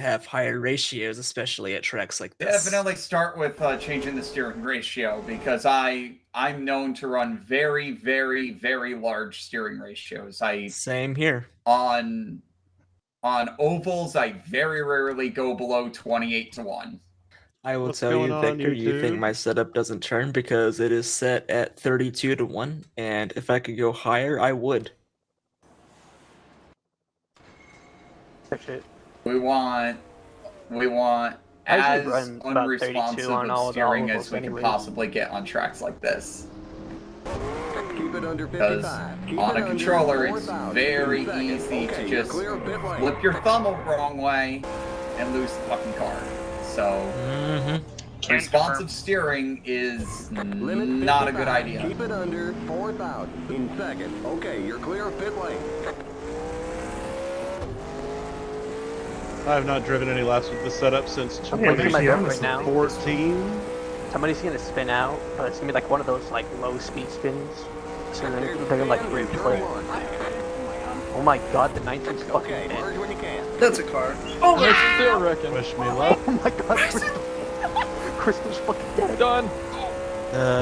have higher ratios, especially at tracks like this. Definitely start with changing the steering ratio, because I'm known to run very, very, very large steering ratios. Same here. On ovals, I very rarely go below 28-1. I will What's tell you, going on, Victor, you think YouTube? my setup doesn't turn because it is set at 32-1, and if I could go higher, I would. We want as unresponsive of steering as we can possibly get on tracks like this. Keep it under Because 55. on a controller, it's very easy to just flip your thumb the wrong way and lose the fucking car. So, responsive steering is not a good idea. Keep it under 4,000 in second. Okay, you're clear of pit lane. I have not driven any laps with this setup since right now. 2014. Somebody's gonna spin out, but it's gonna be like one of those like low speed spins. So then they're gonna like replay. Oh my god, the 19's fucking dead. That's a car. Oh, there's still wrecking. Wish me luck. Oh my god, Crystal's fucking dead. Done.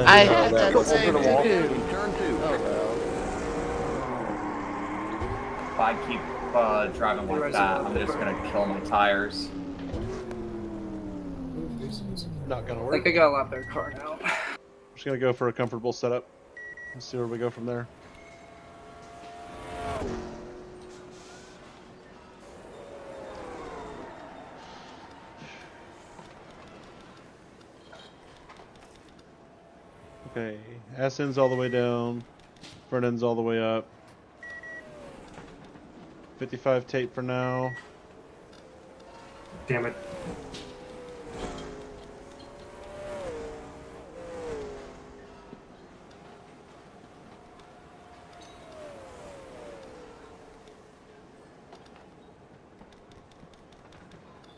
I had that Go same over the wall. too. Turn 2. If I keep driving like that, I'm just gonna kill my tires. Not gonna work. Like, I got a lot better car now. I'm just gonna go for a comfortable setup. Let's see where we go from there. Okay, ass end's all the way down, front end's all the way up. 55 Tate for now. Damn it.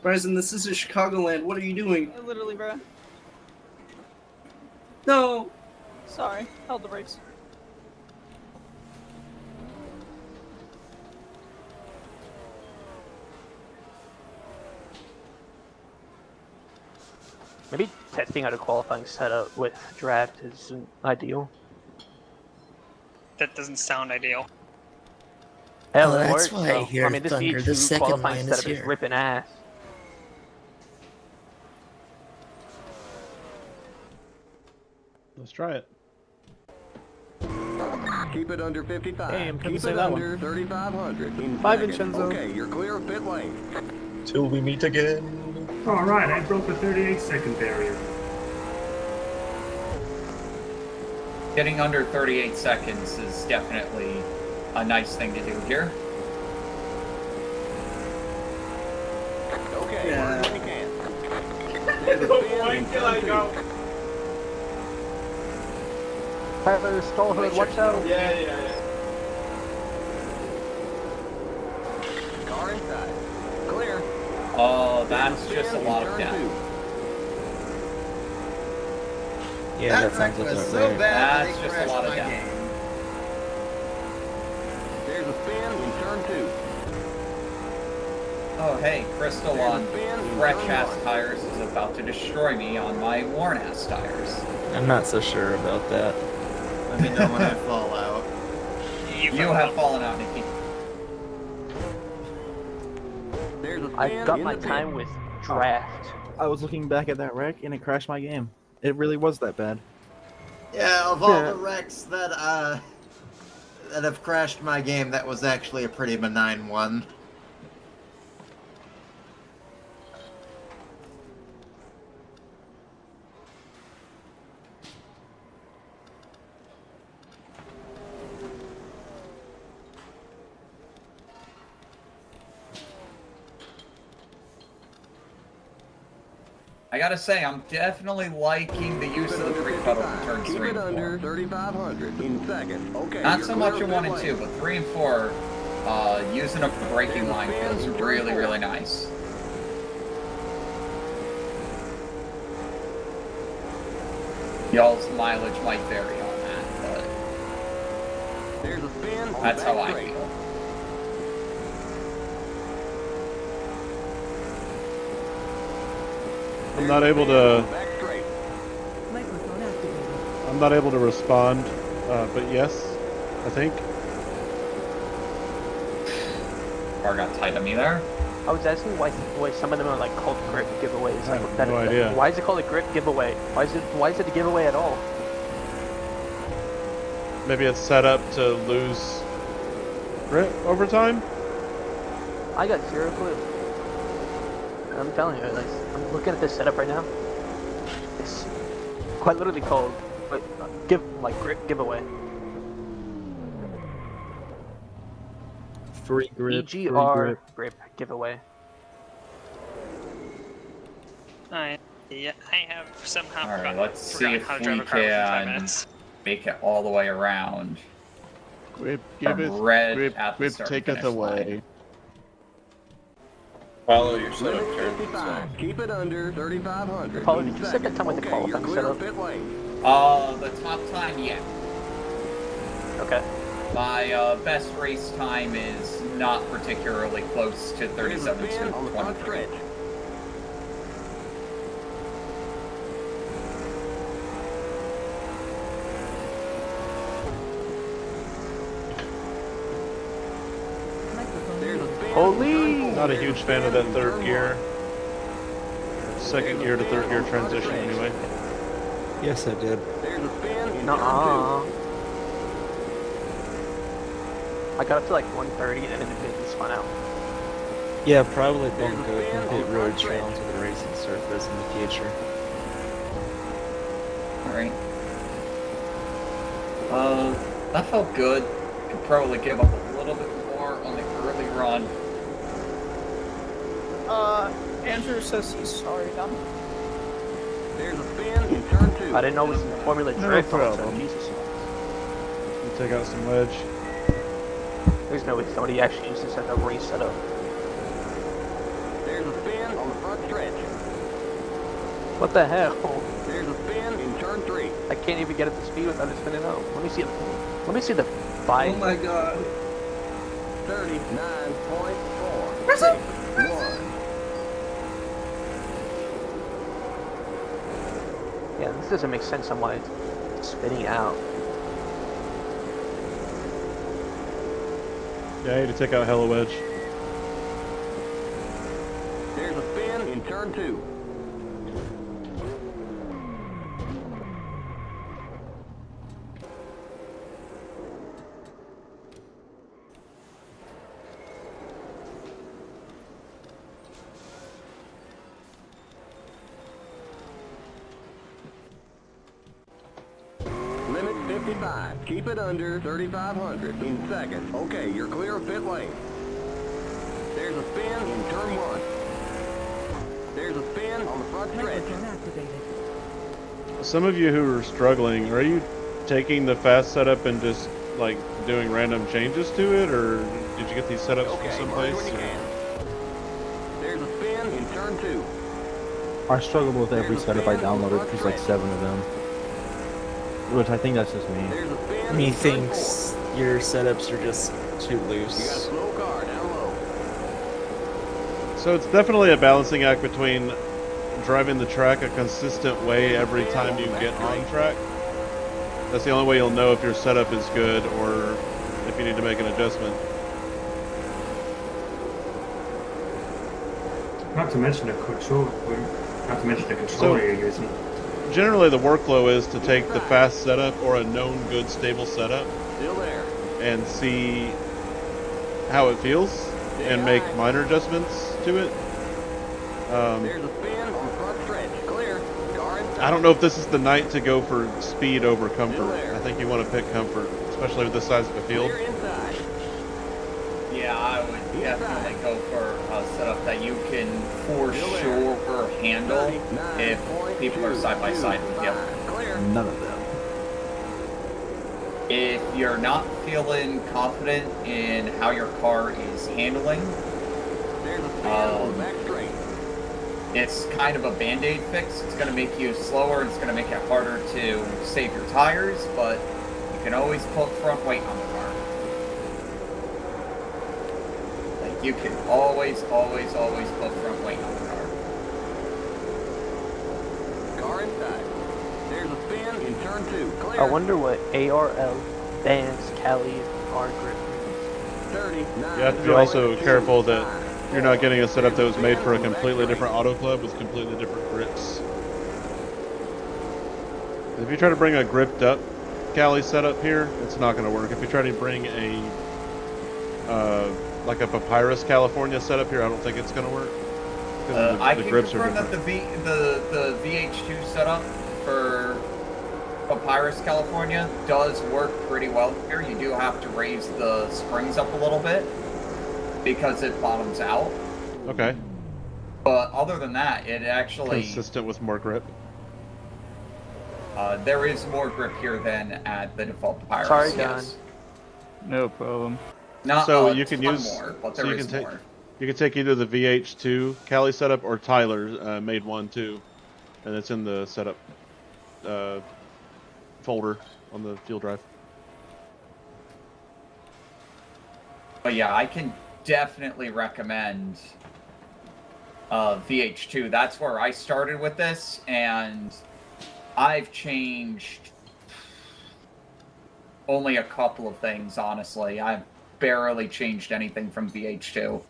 Bryson, this is a Chicagoland. What are you doing? Literally, bro. No! Sorry. Held the brakes. Maybe testing out a qualifying setup with draft isn't ideal. That doesn't sound ideal. Hell, Oh, it that's works, why I though. hear I mean, this thunder. The E2 second qualifying line is setup is here. ripping ass. Let's try it. Keep it under 55. Damn, couldn't Keep say it that under 3,500 in 5 second. inch end zone. Okay, you're clear of pit lane. Till we meet again. Alright, I broke the 38-second barrier. Getting under 38 seconds is definitely a nice thing to do here. Okay, Yeah. when you can. Tyler, stall hood, watch out! Yeah. Car inside. Clear. Oh, that's just a lot of death. Yeah, that sounds like was a so rare. bad That's that they just a crashed lot of my death. game. There's a spin in turn 2. Oh, hey, Crystal on fresh-ass tires is about to destroy me on my worn-ass tires. I'm not so sure about that. Let me know when I fall out. You have fallen out, Nikki. There's a spin I got in my the pit. time with draft. I was looking back at that wreck and it crashed my game. It really was that bad. Yeah, of all the wrecks that have crashed my game, that was actually a pretty benign one. I gotta say, I'm definitely liking the use of the 3 pedal in turns Keep 3 it and 4. under 3,500 in second. Okay, Not you're so clear much in of 1 pit and lane. 2, but 3 and 4, using a braking line feels really, really nice. Y'all's mileage might vary on that, but There's a spin. that's how I Back straight. feel. I'm not able to. Back straight. Microphone activated. I'm not able to respond, but yes, I think. Car got tight on me there. I was asking why some of them are like called grip giveaways. I have no idea. Why is it called a grip giveaway? Why is it a giveaway at all? Maybe it's set up to lose grip over time. I got zero clue. I'm telling you, like, I'm looking at this setup right now. It's quite literally called grip giveaway. Free grip. free EGR grip giveaway. Yeah, I have somehow All right, forgotten, let's see if how to we drive a car within 5 can minutes. make it all the way around. Grip From giveth, red grip, at the grip start taketh finish away. line. Follow your setup Limit turn. 55. Keep it under 3,500. Paulo, In did you set that seconds. time with the Okay, qualifying you're clear setup? of pit lane. The top time, yeah. Okay. My best race time is not particularly close to Here's a 37 spin on the to front 23. stretch. Microphone There's a muted. spin. Holy! Turn four. Not a huge fan of that Spin, third turn gear. one. Second gear to third gear transition anyway. Yes, I did. There's a spin in turn Nuh-uh. I got up to like 130 and then it immediately spun out. Yeah, probably won't There's a go spin from on pit the road front trail stretch. to the racing surface in the future. Alright. That felt good. Could probably give up a little bit more on the early run. Andrew says he's sorry, Dom. two. There's a spin in turn 2. I didn't know it was in Formula No Drift. also. problem. Jesus. You take out some wedge. There's no way somebody actually used this as a race setup. There's a spin on the front stretch. What the hell? There's a spin in turn 3. I can't even get up to speed without it spinning out. Let me see. Let me see the bike. Oh my god. 39.4. 6, 1. Yeah, this doesn't make sense on why it's spinning out. Yeah, I need to take out hella wedge. There's a spin in turn 2. Limit 55. Keep it under 3,500 in seconds. Okay, you're clear of pit lane. There's a spin in turn 1. There's a spin on the front stretch. Microphone activated. Some of you who are struggling, are you taking the fast setup and just like doing random changes to it, or did you get these setups Okay, from mark someplace? when you can. There's a spin in turn 2. I struggle with every setup I downloaded. There's like 7 of them. Which I think that's just me. There's a spin He in turn thinks 4. your setups are just too You got a loose. slow car down low. So it's definitely a balancing act between driving the track a consistent way every time you get on track. That's the only way you'll know if your setup is good or if you need to make an adjustment. Not to mention the controller you're using. Generally the workflow is to take the fast setup or a known good stable setup Still there. and see how it feels and make minor adjustments to it. There's a spin on the front stretch. Clear. Car in I don't know if this is the night to go for speed over comfort. Still there. I think you want to pick comfort, especially with this size of a field. Clear inside. Yeah, I would definitely go for a setup that you can for sure handle if people are side by side with you. Clear. None of them. If you're not feeling confident in how your car is handling, There's a spin on the back straight. it's kind of a band-aid fix. It's going to make you slower, and it's going to make it harder to save your tires, but you can always put front weight on the car. Like, you can always put front weight on the car. inside. There's a spin in turn 2. Clear. I wonder what ARL, Vance, Cali, R grip means. 39. You have to be also careful that you're not getting a setup that was made for a completely different auto club with completely different grips. If you try to bring a gripped up Cali setup here, it's not going to work. If you try to bring a like a Papyrus California setup here, I don't think it's going to work. I can confirm that the VH2 setup for Papyrus California does work pretty well here. You do have to raise the springs up a little bit because it bottoms out. Okay. But other than that, it actually... Consistent with more grip. There is more grip here than at the default Papyrus. Sorry, yes. John. No problem. Not so a you can ton use more, but so there you is can take more. you can take either the VH2 Cali setup or Tyler's made one too, and it's in the setup folder on the field drive. But yeah, I can definitely recommend VH2. That's where I started with this, and I've changed only a couple of things, honestly. I've barely changed anything from VH2.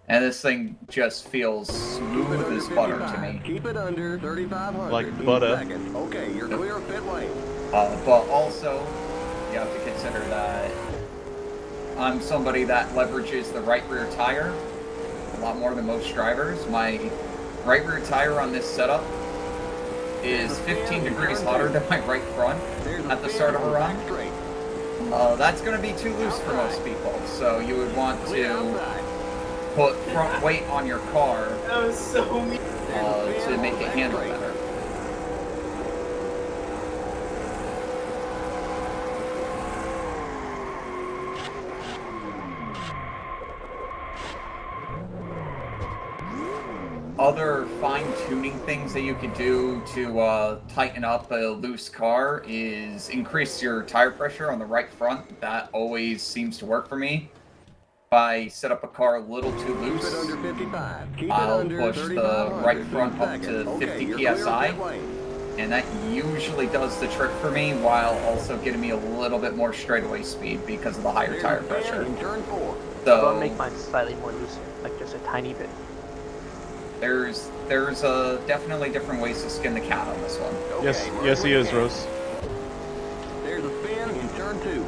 And this thing just feels smooth as butter to me. Keep it under 3,500. Like butter. Okay, you're clear of pit lane. But also, you have to consider that I'm somebody that leverages the right rear tire a lot more than most drivers. My right rear tire on this setup is 15 degrees hotter than my right front at the start of a run. That's going to be too loose for most people, so you would want to put front weight on your car to make it handle better. Other fine-tuning things that you could do to tighten up a loose car is increase your tire pressure on the right front. That always seems to work for me. If I set up a car a little too loose, I'll push the right front up to 50 psi, and that usually does the trick for me while also getting me a little bit more straightaway speed because of the higher tire pressure. So I'll make mine slightly more loose, like just a tiny bit. There's definitely different ways to skin the cat on this one. Yes, yes, he is, Rose. There's a spin in turn 2.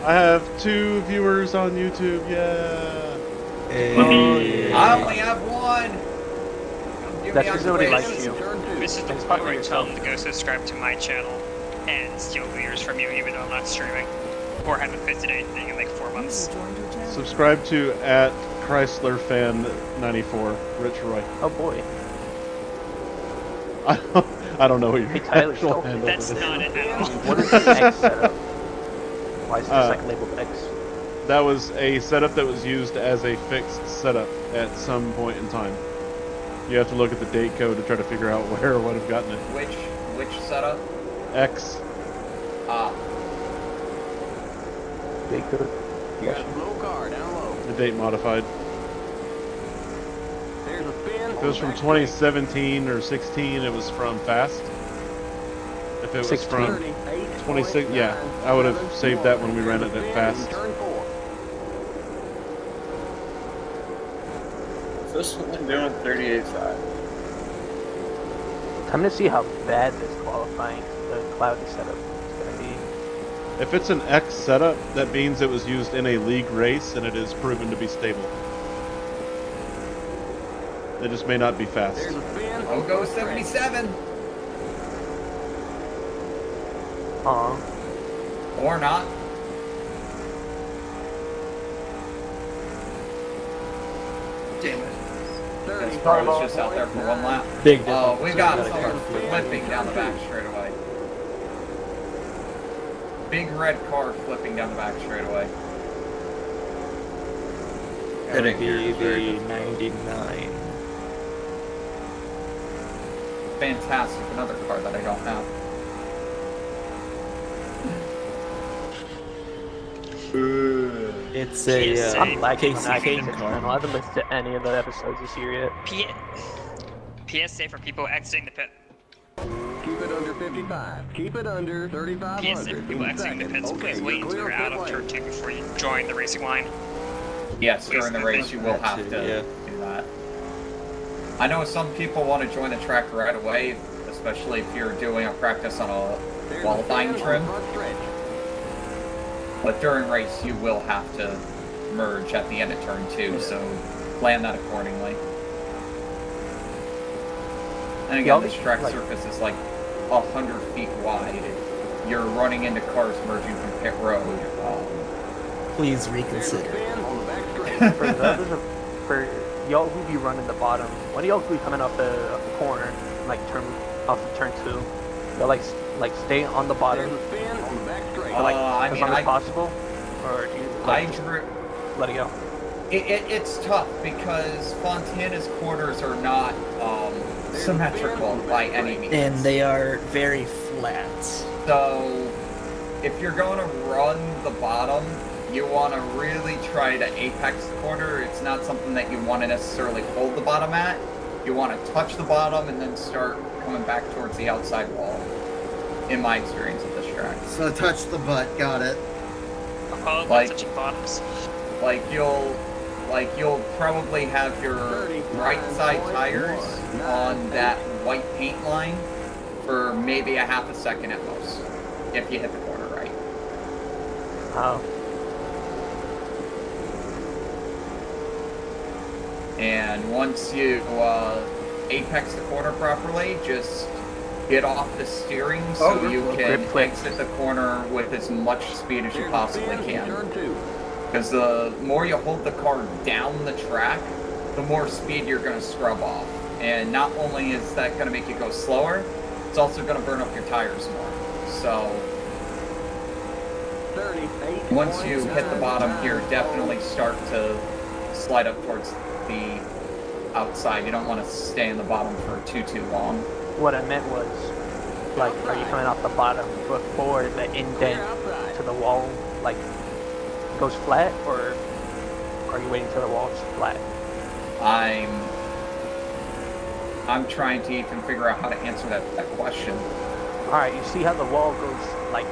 I have 2 viewers on YouTube. Yeah. Hey. I only have one. That's because nobody likes you. This is the point where I tell them to go subscribe to my channel and steal viewers from you, even though I'm not streaming or haven't posted anything in like 4 months. Subscribe to @ChryslerFan94, Rich Roy. Oh boy. I don't know what your Tyler, actual handle That's is. not it at all. What is the X setup? Why is it just like labeled X? That was a setup that was used as a fixed setup at some point in time. You have to look at the date code to try to figure out where or what have gotten it. Which setup? X. Date code. You got a low car down low. The date modified. There's a spin. If it was from 2017 or 16, it was from Fast. If it was 16. from 26, yeah, I would have saved that when we ran it at Fast. This one doing 38.5. Time to see how bad this qualifying, the cloudy setup is going to be. If it's an X setup, that means it was used in a league race and it is proven to be stable. It just may not be fast. I'll go 77. Or not. Damn it. This car was just out there for one lap. Big Oh, difference. we got someone flipping down the back straightaway. Big red car flipping down the back straightaway. Gonna be the 99. Fantastic. Another car that I don't have. It's a PSA. I'm lagging on Casey Action Kane 6 car. channel. I haven't listened to any of the episodes this year yet. PSA for people exiting the pit. Keep it under 55. Keep it under 3,500. PSA for people exiting the pits. Okay, Please wait until you're out of turn 2 before you join the racing line. Yes, during the race you will have to do that. I know some people want to join the track right away, especially if you're doing a practice on a qualifying trim. But during race you will have to merge at the end of turn 2, so plan that accordingly. And again, this track surface is like 100 feet wide. If you're running into cars merging from pit road, Please reconsider. For y'all who be running the bottom, when y'all be coming off the corner, like turn off of turn 2, y'all like stay on the bottom, like as long as possible, or do you let it go? It's tough because Fontana's corners are not symmetrical by any means. And they are very flat. So, if you're going to run the bottom, you want to really try to apex the corner. It's not something that you want to necessarily hold the bottom at. You want to touch the bottom and then start coming back towards the outside wall, in my experience of this track. So touch the butt, got it. Like touching bottoms. Like you'll probably have your right side tires on that white paint line for maybe a half a second at most, if you hit the corner right. Oh. And once you apex the corner properly, just get off the steering so you can exit the corner with as much speed as you possibly can. Because the more you hold the car down the track, the more speed you're going to scrub off. And not only is that going to make you go slower, it's also going to burn up your tires more. So, once you hit the bottom here, definitely start to slide up towards the outside. You don't want to stay in the bottom for too long. What I meant was, like, are you coming off the bottom before the indent to the wall, like, goes flat, or are you waiting till the wall's flat? I'm trying to even figure out how to answer that question. Alright, you see how the wall goes, like...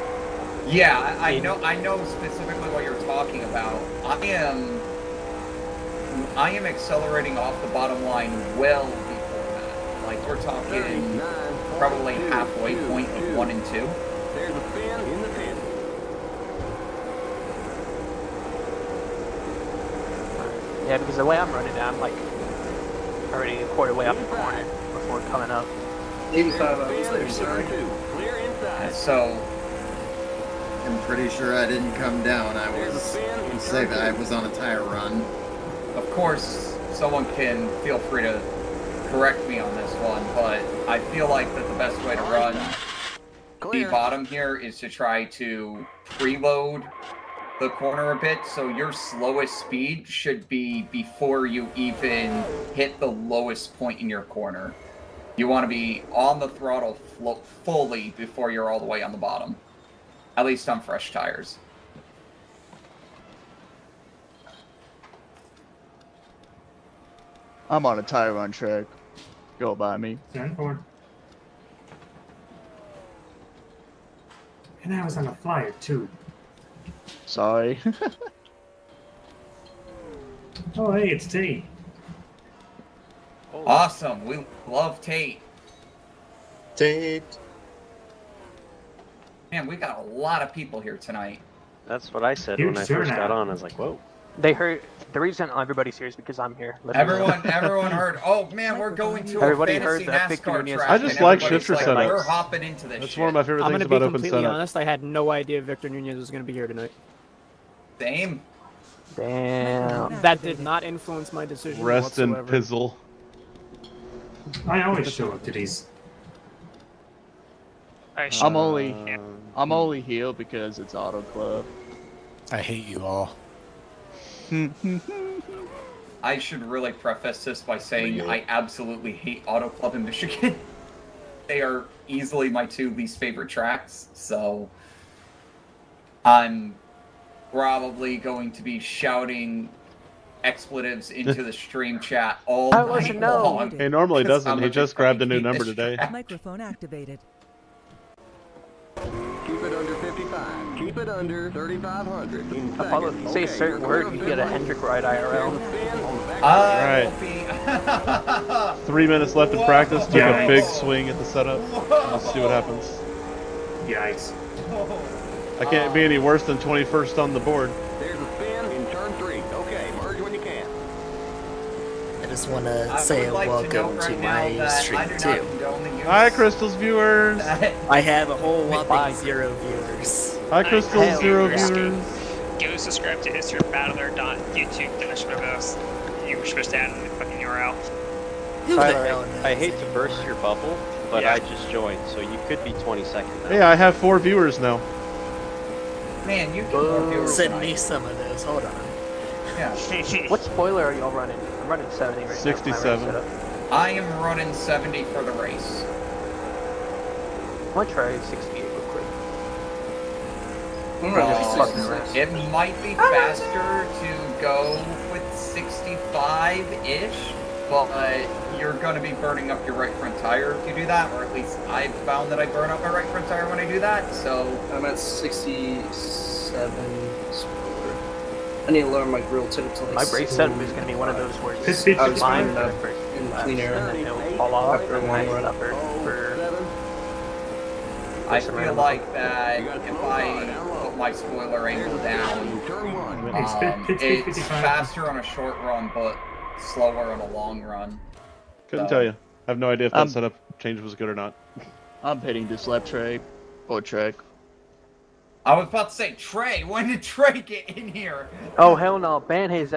Yeah, I know specifically what you're talking about. I am accelerating off the bottom line well before that. Like, we're talking probably halfway point of 1 and 2. There's a fin in the pin. Yeah, because the way I'm running it, I'm like already a quarter way up the corner before coming up. 85 hours later, sorry. Clear inside. So, I'm pretty sure I didn't come down. I was on a tire run. Of course, someone can feel free to correct me on this one, but I feel like that the best way to run the bottom here is to try to preload the corner a bit, so your slowest speed should be before you even hit the lowest point in your corner. You want to be on the throttle fully before you're all the way on the bottom, at least on fresh tires. I'm on a tire run track. Go by me. 10-4. And I was on a flyer too. Sorry. Oh, hey, it's Tate. Awesome. We love Tate. Tate. Man, we got a lot of people here tonight. That's what I said when I first got on. I was like, whoa. They heard the reason everybody's here is because I'm here. Everyone heard. Oh man, we're going to Everybody a fantasy heard that NASCAR track. I just like shifter like, setups. We're hopping into this. That's one of my favorite I'm things gonna about be open completely setup. honest. I had no idea Victor Nunez was gonna be here tonight. Same. Damn. That did not influence my decision Rest in whatsoever. pizzle. I always show up to these. I'm only here because it's Auto Club. I hate you all. I should really preface this by saying I absolutely hate Auto Club in Michigan. They are easily my 2 least favorite tracks, so I'm probably going to be shouting expletives into the stream chat all night know. long. He normally 'cause doesn't. how He much just I grabbed a fucking new hate number this today. track. Microphone activated. Keep it under 55. Keep it under 3,500. In Apollo, if you say a certain word, you get a Hendrick ride IRL. Right. 3 minutes left in practice. Took a Yikes. big swing at the setup. Let's see what happens. Yikes. I can't be any worse than 21st on the board. There's a spin in turn 3. Okay, merge when you can. I just want to I say would like to welcome note to right now my that I stream do not too. condone the use Hi, Crystal's viewers. I have a whole whopping 0 viewers. Hi, Crystal's 0 Viewers, viewers. Go subscribe to historyofbattler.youtube. You were supposed to add in the fucking URL. Who the Tyler, hell knows I hate to anymore? burst your bubble, but Yeah. I just joined, so you could be 22nd now. Hey, I have 4 viewers now. Man, you get more viewers Send than I me do. some of those. Hold on. Yeah. What spoiler are y'all running? I'm running 70 right now. 67. I am running 70 for the race. I'm gonna try 68 real quick. It might be faster to go with 65-ish, but you're going to be burning up your right front tire if you do that, or at least I've found that I burn up my right front tire when I do that, so... I'm at 67 spoiler. I need to lower my grill tip to like My brace setup is gonna be one of those where it's I was mine fine in in clean air. and then it'll fall off After a and long I run. suffer for I feel like that if I put my spoiler angle down, it's faster on a short run, but slower on a long run. Couldn't tell you. I have no idea if that setup change was good or not. I'm heading to slap tray or track. I was about to say, Trey, when did Trey get in here? Oh hell no, ban his.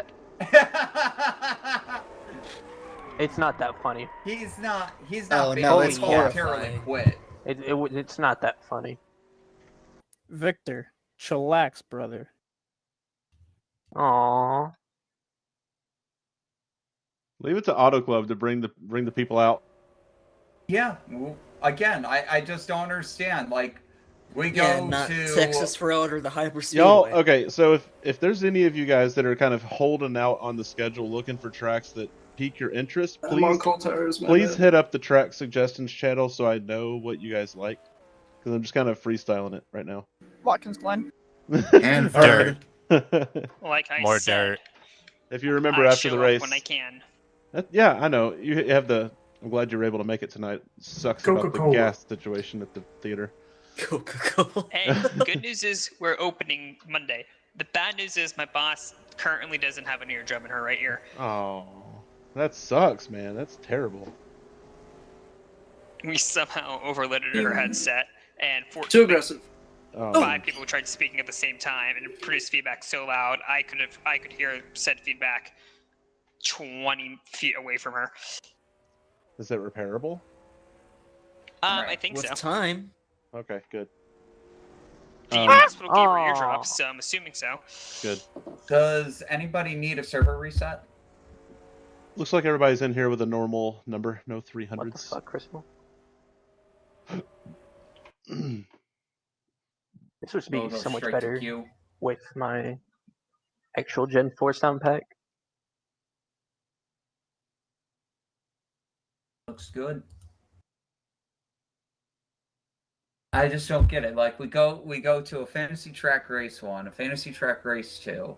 It's not that funny. He's not Oh, being no, it's voluntarily horrifying. quit. It's not that funny. Victor, chillax, brother. Aww. Leave it to Auto Club to bring the people out. Yeah, well, again, I just don't understand. Like, we Yeah, go not to Texas Road or the Hyperspeedway. Y'all, okay, so if there's any of you guys that are kind of holding out on the schedule, looking for tracks that pique your interest, I'm on cold tires, man. please hit up the track suggestions channel so I know what you guys like. Because I'm just kind of freestyling it right now. Watkins Glen. And third. Like I More said, dirt. If you remember I after show the up race. when I can. Yeah, I know. You have the... I'm glad you were able to make it tonight. Sucks about the Coca-Cola. gas situation at the theater. Coca-Cola. Hey, good news is we're opening Monday. The bad news is my boss currently doesn't have an eardrum in her right ear. Oh, that sucks, man. That's terrible. We somehow overloaded her headset, and Too aggressive. Oh. 5 people tried speaking at the same time, and it produced feedback so loud I could hear said feedback 20 feet away from her. Is it repairable? I think With so. time. Okay, good. The hospital gave her eardrops, so I'm assuming so. Good. Does anybody need a server reset? Looks like everybody's in here with a normal number, no 300s. What the fuck, Crystal? This would be Go so much straight to better queue. with my actual Gen 4 sound pack. Looks good. I just don't get it. Like we go to a fantasy track race 1, a fantasy track race 2,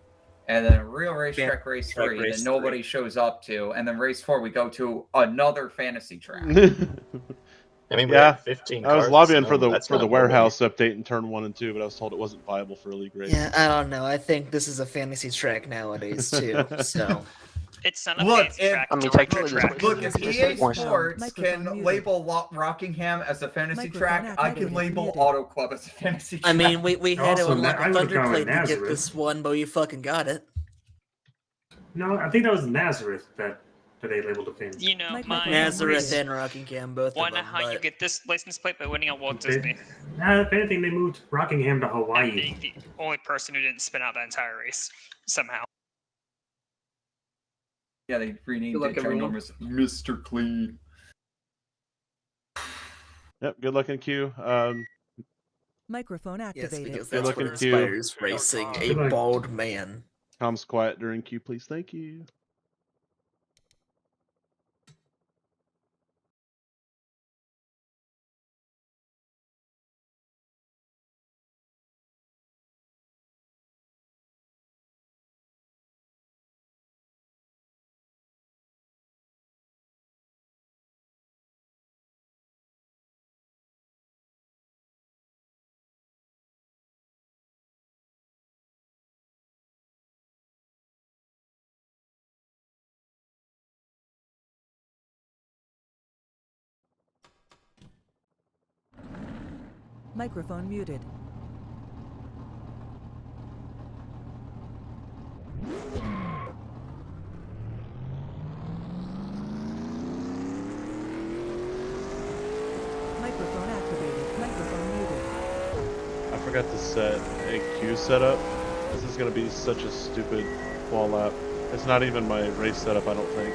and then a real racetrack race 3 race that nobody shows up to, and then race 4 we go to another fantasy track. I mean, we Yeah, had 15 I was cars, lobbying so for the that's for not the nobody. warehouse update in turn 1 and 2, but I was told it wasn't viable for a league race. Yeah, I don't know. I think this is a fantasy track nowadays too. So It's not a Look, fancy if, track. I mean, it's a technically, retro track. this- look, if this EA is more Sports Microphone can muted. label Rockingham as a fantasy Microphone track, I can activated. label Muted. Auto Club as a fantasy track. I mean, we had to Also, unlock I a would've thunder gone with plate to get Nazareth. this one, but we fucking got it. No, I think that was Nazareth that they labeled the thing. You know, Microphone my Nazareth and Rockingham, both why of not them. how you But get this license plate by winning at Walt They- Disney If anything, they moved Rockingham to and Hawaii. being the only person who didn't spin out that entire race somehow. Yeah, they renamed Good luck, it turn everyone. numbers Mr. Clean. Yep, good luck in queue. Microphone Yes, activated. because Good that's what looking, Q. inspires racing. A bald man. Tom's quiet during Q, please. Thank you. Microphone muted. Microphone activated. Microphone muted. I forgot to set a queue setup. This is going to be such a stupid wall lap. It's not even my race setup, I don't think.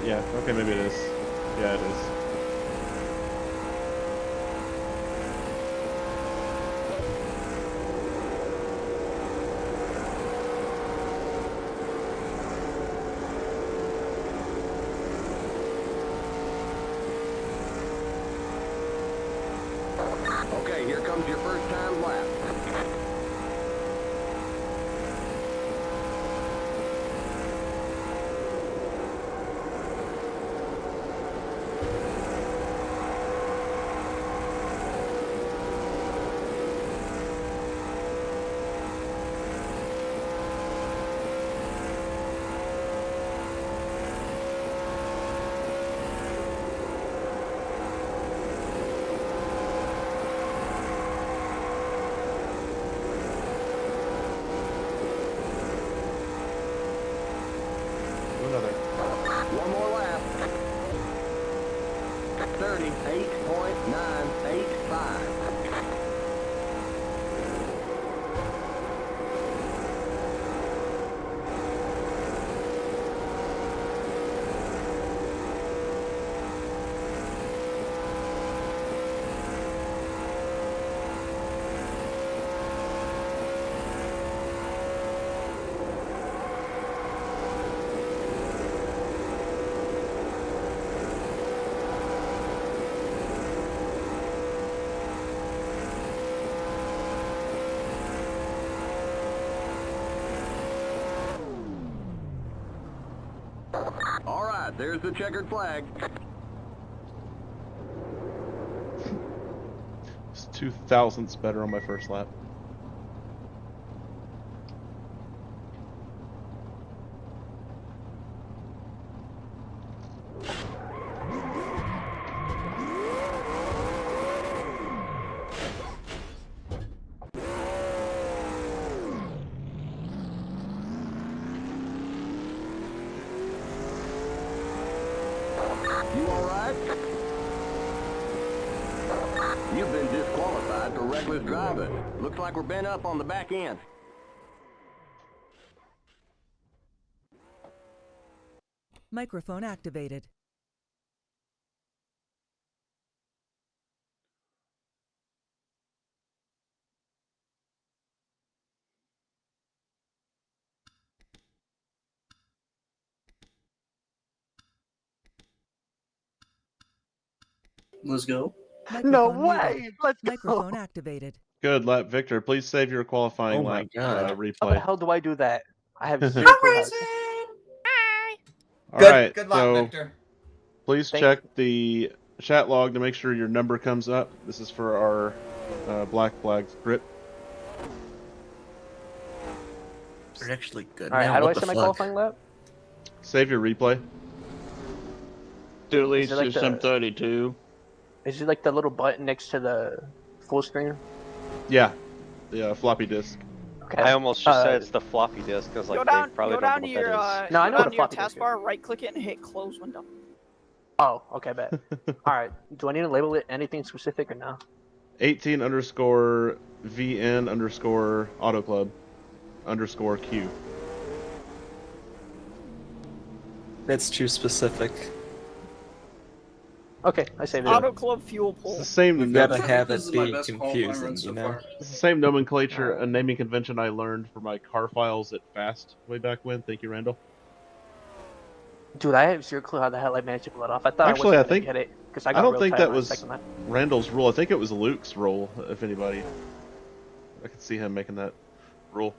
Yeah, okay, maybe it is. Yeah, it is. Okay, here comes your first time lap. One more lap. 38.985. All right, there's the checkered flag. It's 0.02 better on my first lap. You all right? You've been disqualified for reckless driving. Looks like we're bent up on the back end. Microphone activated. Let's go. No Microphone way! muted. Let's go! Microphone activated. Good lap, Victor. Please save your qualifying Oh my lap God. How the replay. hell do I do that? I have zero clue how to. All right, Good luck, so Victor. please Thank check the chat log to make sure your number comes up. This is for our black flag grip. They're actually good. Alright, now. how do I What the set my fuck? qualifying lap? Save your replay. Deletes it like to some 32. Is it like the little button next to the full screen? Yeah, the floppy disk. Okay. I almost just said it's the floppy disk because like Go down, they probably go don't down know to what your, that is. No, I know go what down a to your floppy disk is. taskbar, right click it and hit close window. Oh, okay, bet. Alright, do I need to label it anything specific or no? 18 underscore VN underscore auto club underscore Q. That's too specific. Okay, I saved it. Auto Club fuel It's pull. the same. You gotta have This it is my be best qualifying confusing, run so you know? far. It's the same nomenclature and naming convention I learned for my car files at Fast way back when. Thank you, Randall. Dude, I have zero clue how the hell I managed to pull it off. I thought Actually, I I was gonna think get it because I I got don't real think tight that on was the second lap. Randall's rule. I think it was Luke's rule. If anybody, I could see him making that rule.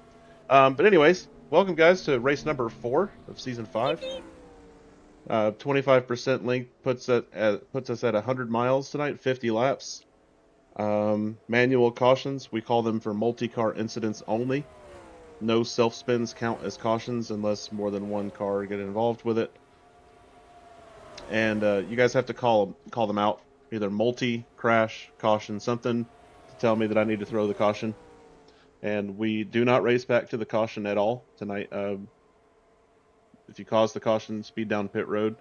But anyways, welcome guys to race number 4 of season 5. 25% length puts us at 100 miles tonight, 50 laps. Manual cautions, we call them for multi-car incidents only. No self-spins count as cautions unless more than one car get involved with it. And you guys have to call them out, either multi, crash, caution, something to tell me that I need to throw the caution. And we do not race back to the caution at all tonight. If you cause the caution, speed down pit road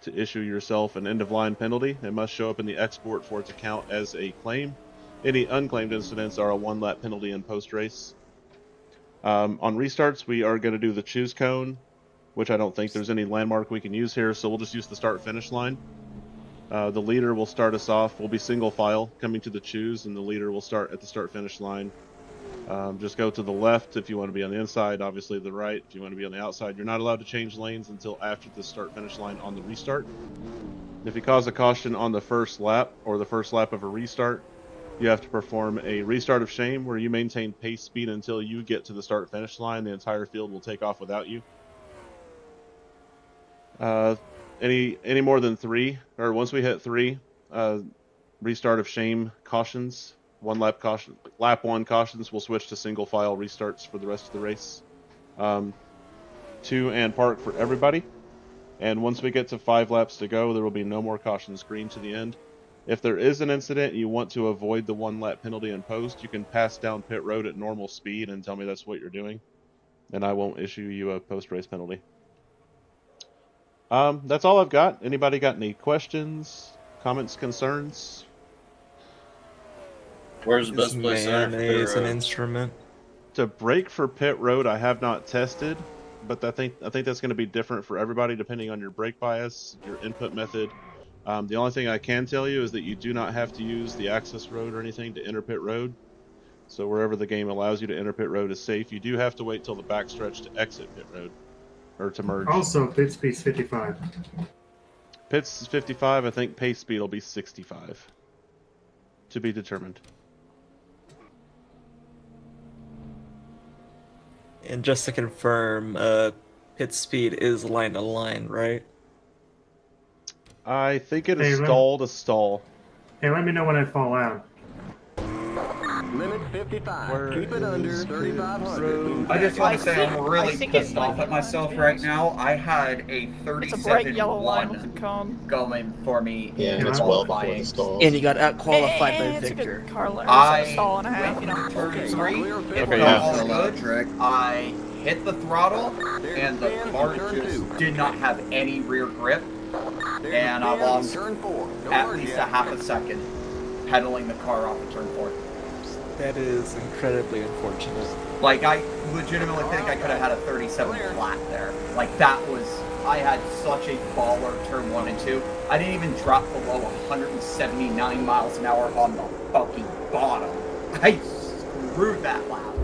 to issue yourself an end-of-line penalty. It must show up in the export for it to count as a claim. Any unclaimed incidents are a 1-lap penalty in post-race. On restarts, we are going to do the choose cone, which I don't think there's any landmark we can use here, so we'll just use the start-finish line. The leader will start us off. We'll be single file coming to the choose, and the leader will start at the start-finish line. Just go to the left if you want to be on the inside, obviously the right if you want to be on the outside. You're not allowed to change lanes until after the start-finish line on the restart. If you cause a caution on the first lap or the first lap of a restart, you have to perform a restart of shame where you maintain pace speed until you get to the start-finish line. The entire field will take off without you. Any more than 3, or once we hit 3, restart of shame cautions, lap 1 cautions will switch to single file restarts for the rest of the race. 2 and park for everybody. And once we get to 5 laps to go, there will be no more cautions green to the end. If there is an incident and you want to avoid the 1-lap penalty imposed, you can pass down pit road at normal speed and tell me that's what you're doing, and I won't issue you a post-race penalty. That's all I've got. Anybody got any questions, comments, concerns? Where's the best Is place mayonnaise an instrument? To brake for pit road, I have not tested, but I think that's going to be different for everybody depending on your brake bias, your input method. The only thing I can tell you is that you do not have to use the access road or anything to enter pit road. So wherever the game allows you to enter pit road is safe. You do have to wait till the backstretch to exit pit road, or to merge. Also, pit speed's 55. Pits is 55. I think pace speed will be 65. To be determined. And just to confirm, pit speed is line to line, right? I think it is Hey, stall to stall. Hey, let me know when I fall out. Limit 55. Keep it under 3,500. I just want to say I'm really pissed off at myself right now. I had a It's a bright yellow line 37-1 with a cone. going for me Yeah, in it's well before qualifying. the stall. And you got out qualified by It's a Victor. good car line. I It's a stall and a half, you know. turn 3, it Okay, felt yeah. all good. I hit the throttle, and the car just did not have any rear grip, and I lost at least a half a second pedaling the car off of turn 4. That is incredibly unfortunate. Like, I legitimately think I could have had a 37 flat there. Like, that was... I had such a baller turn 1 and 2. I didn't even drop below 179 miles an hour on the fucking bottom. I screwed that lap.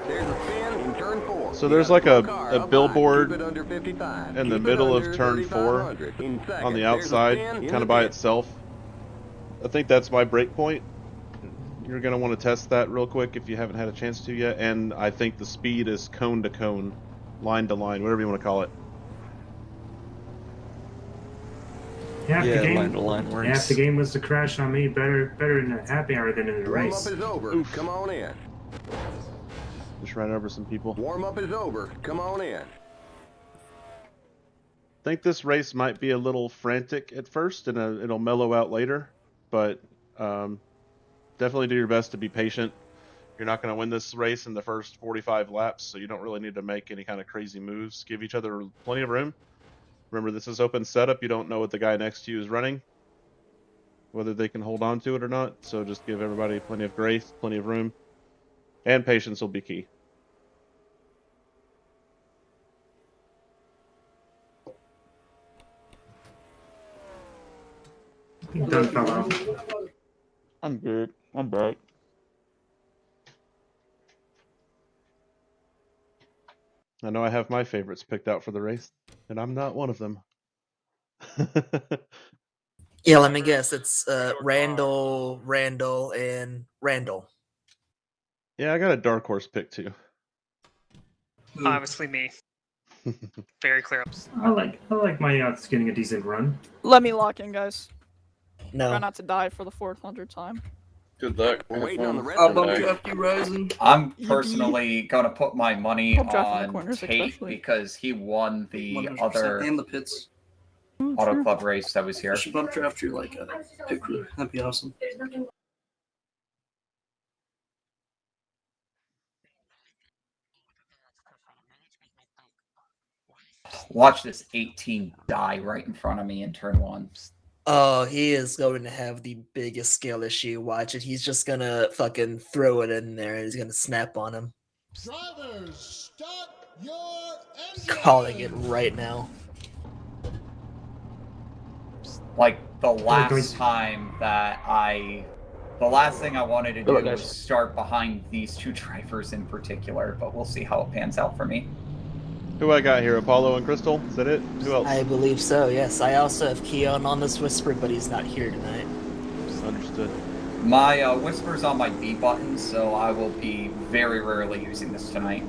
There's a spin in turn 4. So there's like a billboard in the middle of turn 4 on the outside, kind of by itself. I think that's my break point. You're going to want to test that real quick if you haven't had a chance to yet. And I think the speed is cone to cone, line to line, whatever you want to call it. Half the game, line to line works. half the game was the crash on me. Better in the happy hour than in the Warm race. up is over. Oof. Come on in. Just ran over some people. Warm up is over. Come on in. I think this race might be a little frantic at first, and it'll mellow out later. But definitely do your best to be patient. You're not going to win this race in the first 45 laps, so you don't really need to make any kind of crazy moves. Give each other plenty of room. Remember, this is open setup. You don't know what the guy next to you is running, whether they can hold on to it or not. So just give everybody plenty of grace, plenty of room, and patience will be key. Done fell out. I'm good. I'm back. I know I have my favorites picked out for the race, and I'm not one of them. Yeah, let me guess. It's Randall, and Randall. Yeah, I got a dark horse pick too. Obviously me. Very clear. I like my yachts getting a decent run. Let me lock in, guys. No. Try not to die for the 400th time. Good luck. We're waiting on the rest I'll of the bump day. draft you, Ryzen. I'm personally gonna put my money Pump draft in the on corners, Tate especially. because he won the 100%. other And the pits. auto club race that was here. I should bump draft you like a pit crew. That'd be awesome. Watch this 18 die right in front of me in turn 1. Oh, he is going to have the biggest scale issue. Watch it. He's just gonna fucking throw it in there and he's gonna snap on him. Drivers, start your engine. Calling it right now. Like the last time that the last thing I wanted to do was start behind these two drivers in particular, but we'll see how it pans out for me. Who I got here? Apollo and Crystal? Is that it? Who else? I believe so, yes. I also have Keon on this Whisper, but he's not here tonight. Understood. My Whisper's on my B button, so I will be very rarely using this tonight.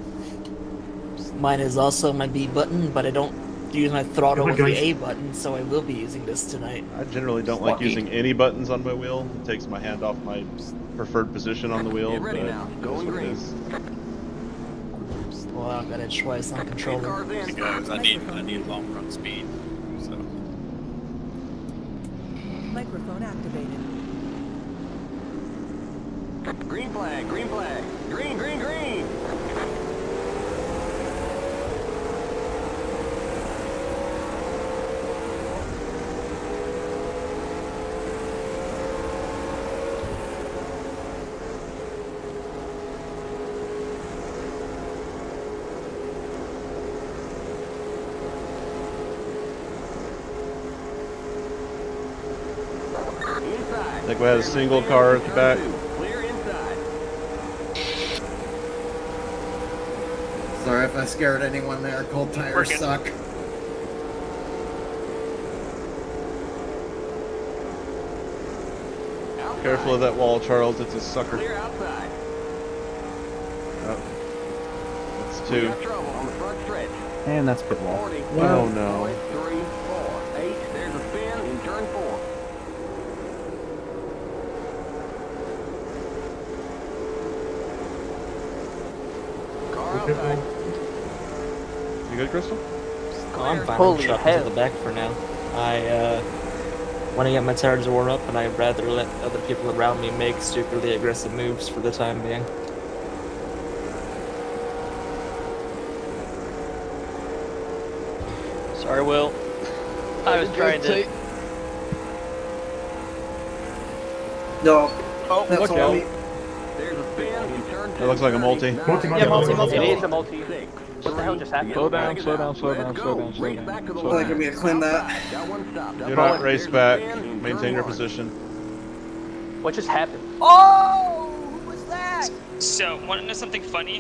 Mine is also my B button, but I don't use my throttle with the guys. A button, so I will be using this tonight. I generally don't like using any buttons on my wheel. It takes my hand off my preferred position on the wheel. Get ready but now. it is Going what it green. is. Well, I've got to try some controller. Because I need long run speed. So Microphone activated. Green flag, green flag. Green, green, green. I think we had a single car at the back. Clear inside. Sorry if I scared anyone there. Cold We're tires good. suck. Careful of that wall, Charles. It's a sucker. Clear outside. Oh. It's We two. got trouble on the front stretch. And that's pit wall. 40. Oh no. 3, 4, 8. There's a spin in turn 4. Car outside. You good, Crystal? Oh, I'm fine. Holy I'm shoved hell. to the back for now. I want to get my tires warm up, and I'd rather let other people around me make stupidly aggressive moves for the time being. Sorry, Will. I was trying to. No. Oh, That's look all out. me. There's a spin in turn 2. It looks like a multi. Multi. Yeah, multi. multi. It is a multi. What the hell just happened? Slow down, slow down, slow down, slow down, slow down. Back to the I think I'm gonna clean that. Got one stop. Do not race back. Maintain your position. What just happened? Oh! Who was that? So, want to know something funny?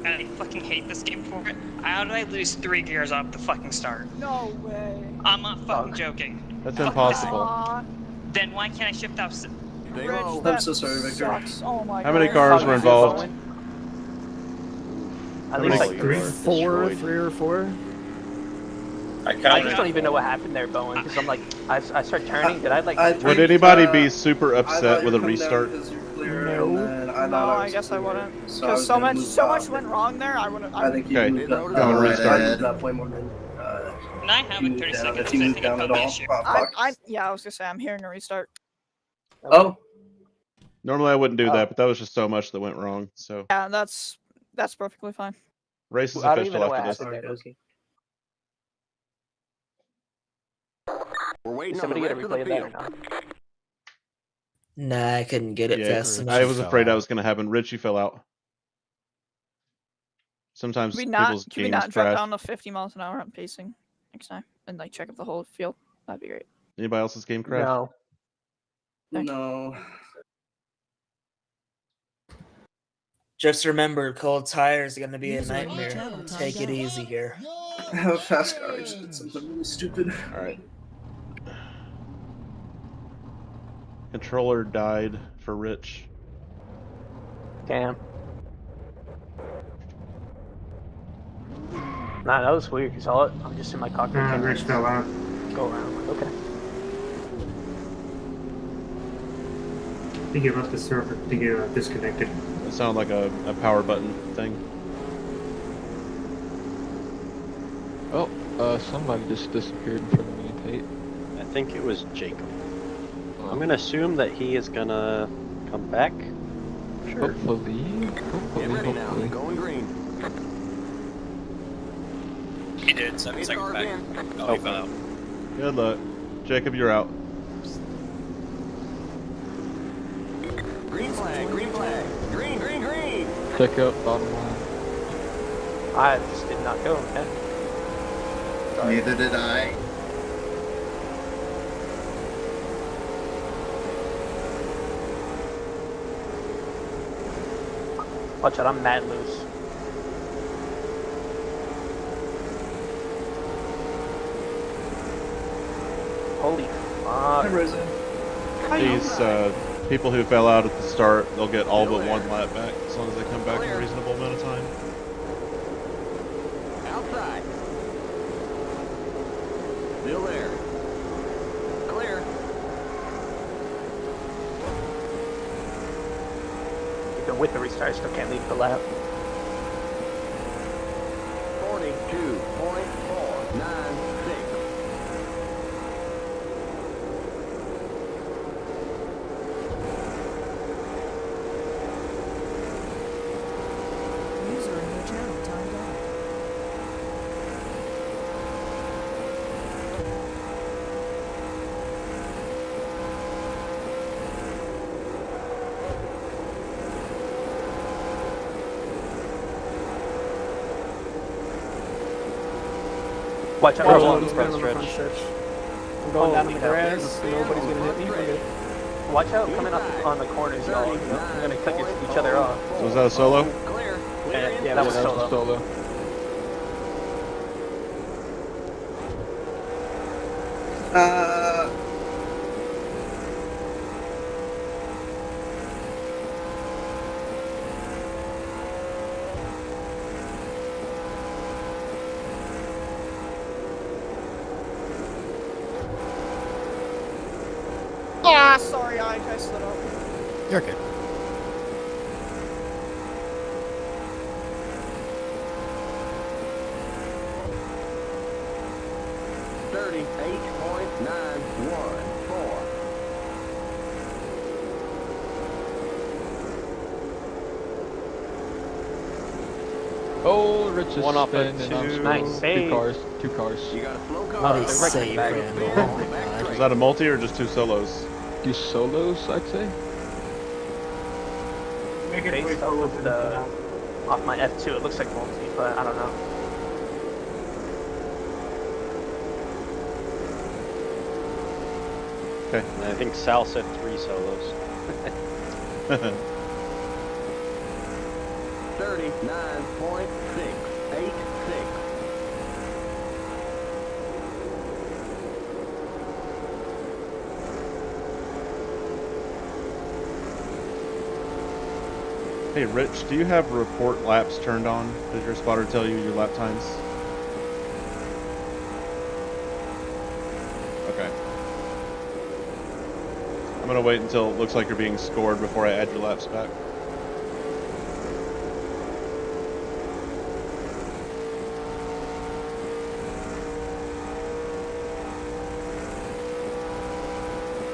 And I fucking hate this game for it. How did I lose 3 gears off the fucking start? No way. I'm not fucking joking. That's impossible. Aw, Then why can't I shift out? Stay Rich, low. that I'm so sorry, Victor. sucks. Oh my How many God. cars were involved? At least like Three. Three or four. I I just don't even know what happened there, Bowen, because I'm like, I start turning, did I like... Would anybody be super upset with a restart? No, I guess I wouldn't. So Because so much went wrong there, I wouldn't. I think you Okay. moved up. I'm gonna restart. Moved up way more than. And I have like 30 Yeah, seconds if to you think moved down about at all. that shit. Oh, fuck. Yeah, I was gonna say, I'm hearing a restart. Oh. Normally I wouldn't do that, but that was just so much that went wrong. So Yeah, that's perfectly fine. race is I don't even know official what after this. happened there, Doki. We're waiting Did on the somebody get a rest of the replay of that or field. not? Nah, I couldn't get it fast enough. I was afraid that was going to happen. Richie fell out. Sometimes Can we people's not games drop crash. down to 50 miles an hour on pacing next time and like check up the whole field? That'd be great. Anybody else's game crash? No. No. Just remember, cold tires are gonna be a nightmare. Take it easy here. I have a fast car. I just did something really stupid. Alright. Controller died for Rich. Damn. Nah, that was weird. You saw it? I'm just in my cockpit. Rich fell out. Go around. Okay. I think he left the server to get disconnected. It sounded like a power button thing. Oh, somebody just disappeared in front of me and Tate. I think it was Jacob. I'm gonna assume that he is gonna come back. Sure. Hopefully. Get ready now. Going green. He did, 7 seconds back. Oh, he fell out. Good luck. Jacob, you're out. Green flag, green flag. Green, green, green. Check out bottom line. I just did not go. Okay. Sorry. Neither did I. Watch out, I'm mad loose. Holy fuck. These people who fell out at the start, they'll get all but one lap back as long as they come back in a reasonable amount of time. Outside. Still there. Clear. Even with the restart, I still can't leave the lap. 42.496. User in your channel timed out. Watch out, Nobody's front going on the stretch. front stretch. I'm going down in the Holy hell. grass. Nobody's gonna hit me. We're good. Watch out coming up on the corners, y'all. You're gonna cut each other off. So was that a solo? Clear. Yeah, that was solo. Solo. Ah, sorry, I slid up. You're okay. Oh, Rich is One off of spinning. two. I'm Nice save. Two cars. You got a slow car. Nice save, Randall. Was that a multi or just two solos? Two solos, I'd say. Based off of the off my F2, it looks like multi, but I don't know. Okay. And I think Sal said 3 solos. 39.686. Hey Rich, do you have report laps turned on? Does your spotter tell you your lap times? Okay. I'm gonna wait until it looks like you're being scored before I add your laps back.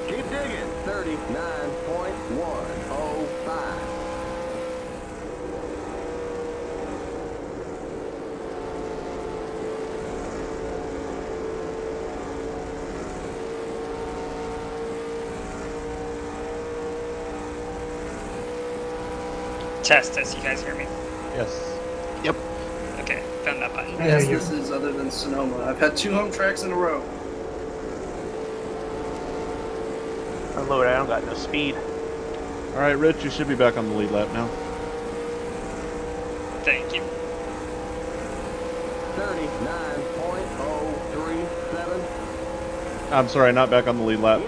Keep digging. 39.105. Test, you guys hear me? Yes. Yep. Okay, found that button. Yes, this is other than Sonoma. I've had 2 home tracks in a row. Oh Lord, I don't got no speed. All right, Rich, you should be back on the lead lap now. Thank you. 39.037. I'm sorry, not back on the lead lap.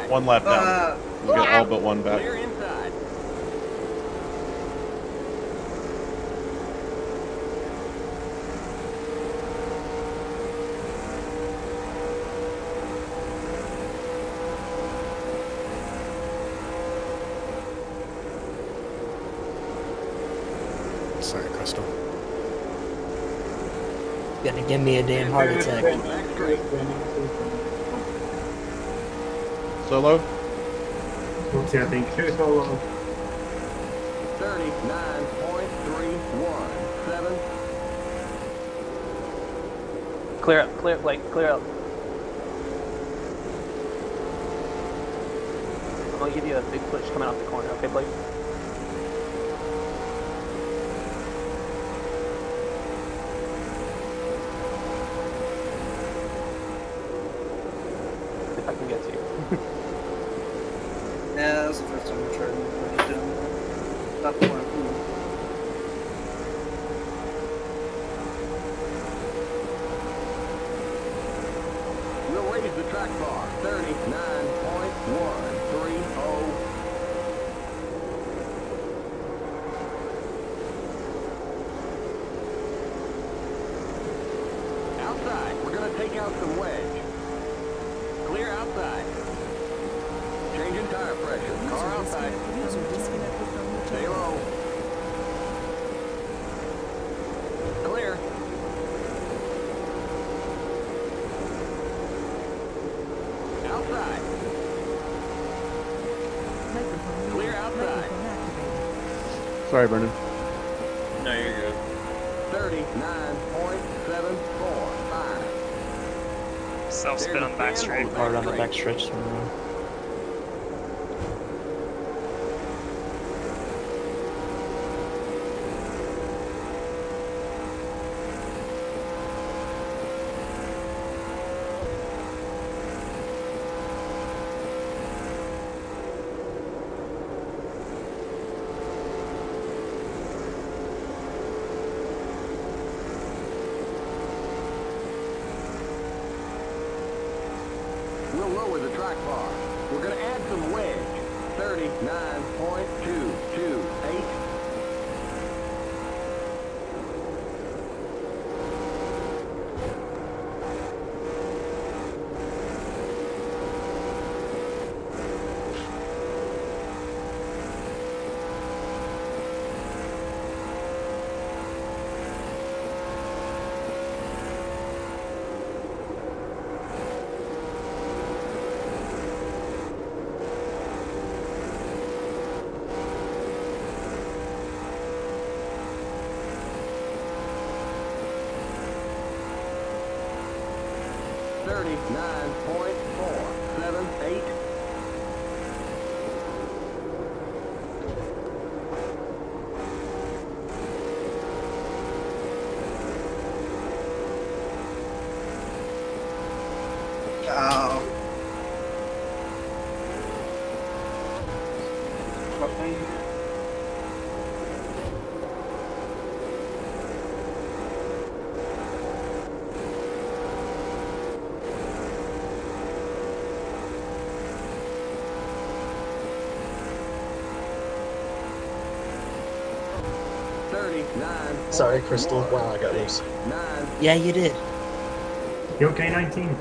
One lap down. You got all but one back. Clear inside. Sorry, Crystal. Gonna give me a damn heart attack. Solo? Oopsie, I think. Solo. 39.317. Clear up, Blake, clear up. I'm gonna give you a big push coming off the corner, okay, Blake? If I can get to you. Yeah, that was the first time I tried to put it down. Not the one. We'll raise the track bar. 39.130. Outside, we're going to take out some wedge. Clear outside. Changing tire pressure. Car outside. Stay low. Clear. Outside. Clear outside. Sorry, Brendan. No, you're good. 39.745. Self-spin on the back straight. Hard on the back stretch. We'll lower the track bar. We're going to add some wedge. 39.228. .478. Oh. Sorry, Crystal. Wow, I got loose. Yeah, you did. You okay, 19?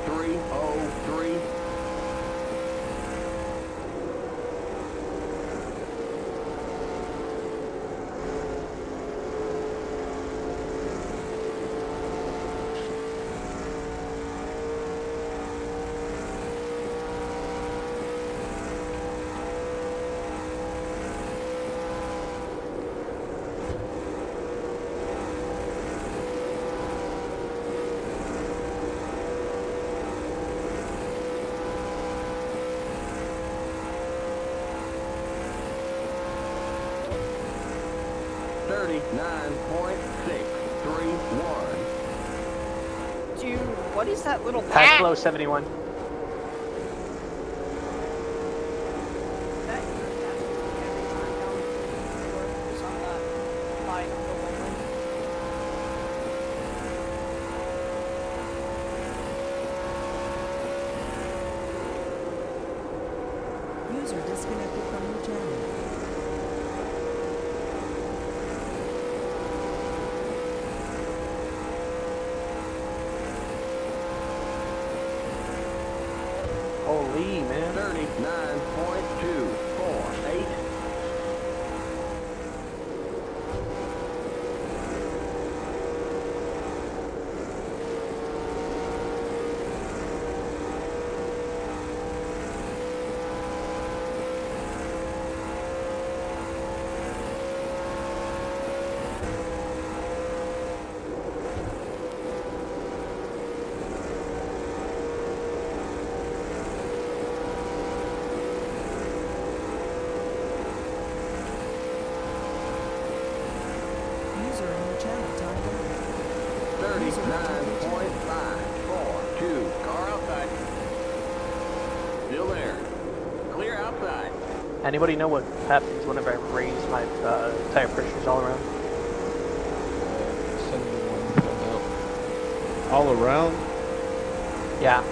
.303. 39.631. Dude, what is that little Pass pack? flow 71. User disconnected from your channel. Holy man. 39.248. User in your channel timed out. 39.542. Car outside. Still there. Clear outside. Anybody know what happens whenever I raise my tire pressures all around? 71 found out. All around? Yeah.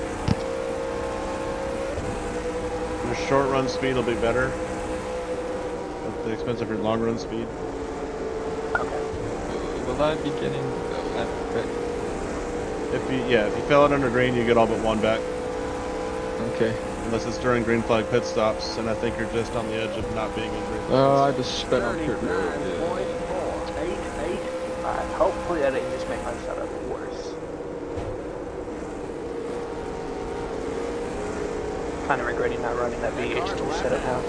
Your short run speed will be better at the expense of your long run speed. Will I be getting If you fail it under green, you get all but one back. Okay. Unless it's during green flag pit stops, and I think you're just on the edge of not being in green flag. Oh, I just sped on pit road. Hopefully I didn't just make my setup worse. Kind of regretting not running that VH2 setup now.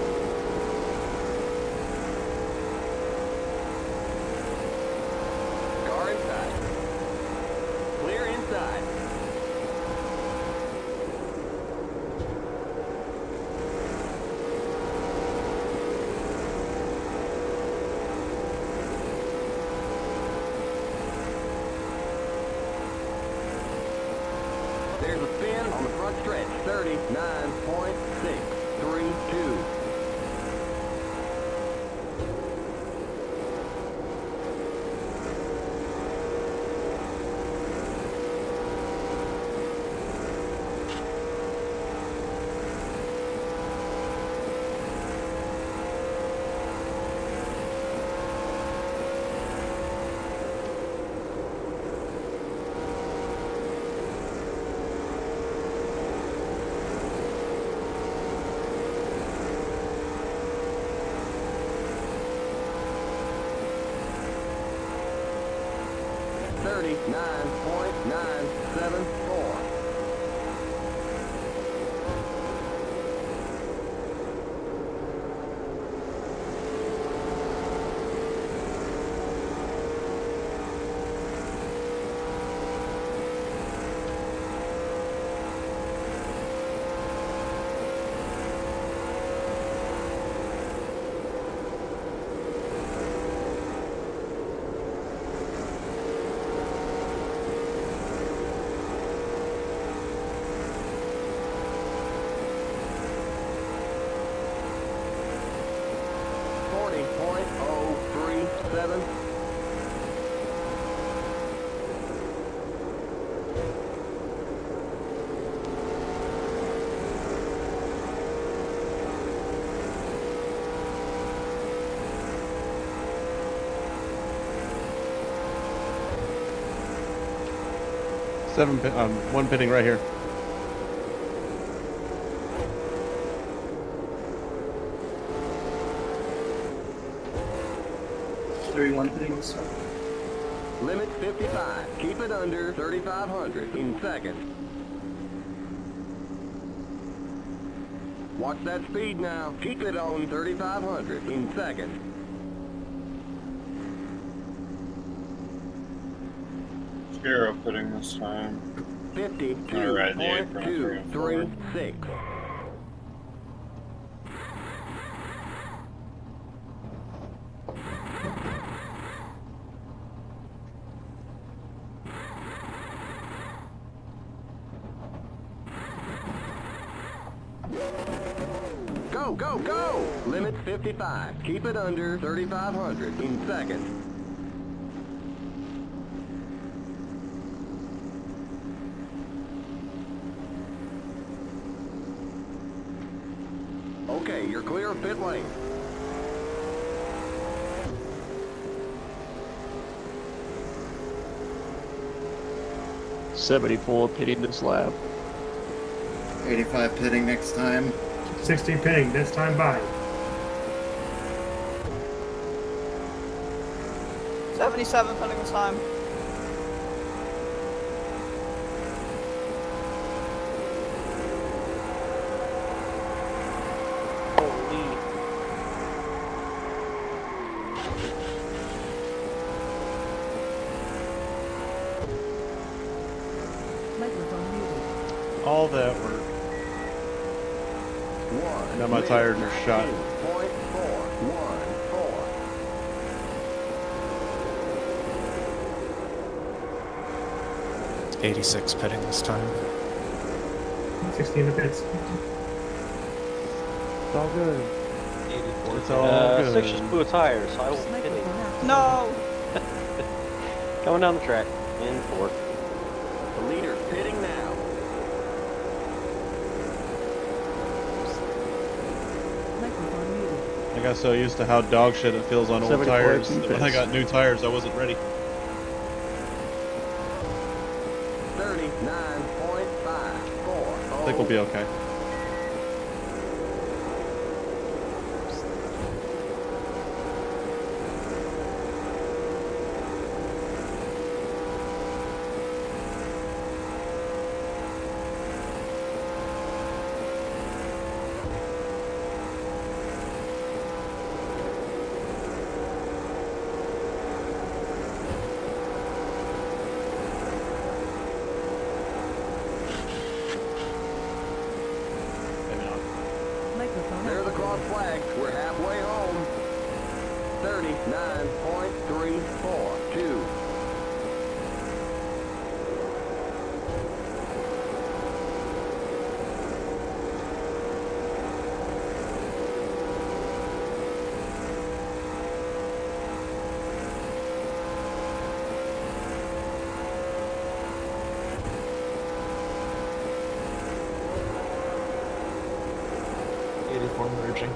Car inside. Clear inside. There's a spin on the front stretch. 39.632. $39.974. $40.037. One pitting right here. Limit 55. Keep it under 3,500 in second. Watch that speed now. Keep it on 3,500 in second. Zero putting this time. 52.236. go, go, go! Limit 55. Keep it under 3,500 in second. Okay, you're clear of pit lane. $74 pitting this lap. 85 pitting next time. 60 pitting this time by. 77 pitting this time. All that work. Now my tires are shot. 86 pitting this time. 16 to pits. It's all good. 84. It's all good. 6 just blew a tire, so I won't pit it. No! Coming down the track in 4th. The leader's pitting now. I got so used to how dog shit it feels on old 74 tires that when I pits. got new tires, I wasn't ready. 39.54. I think we'll be okay. There are the cross flags. We're halfway home. 39.342. Merging.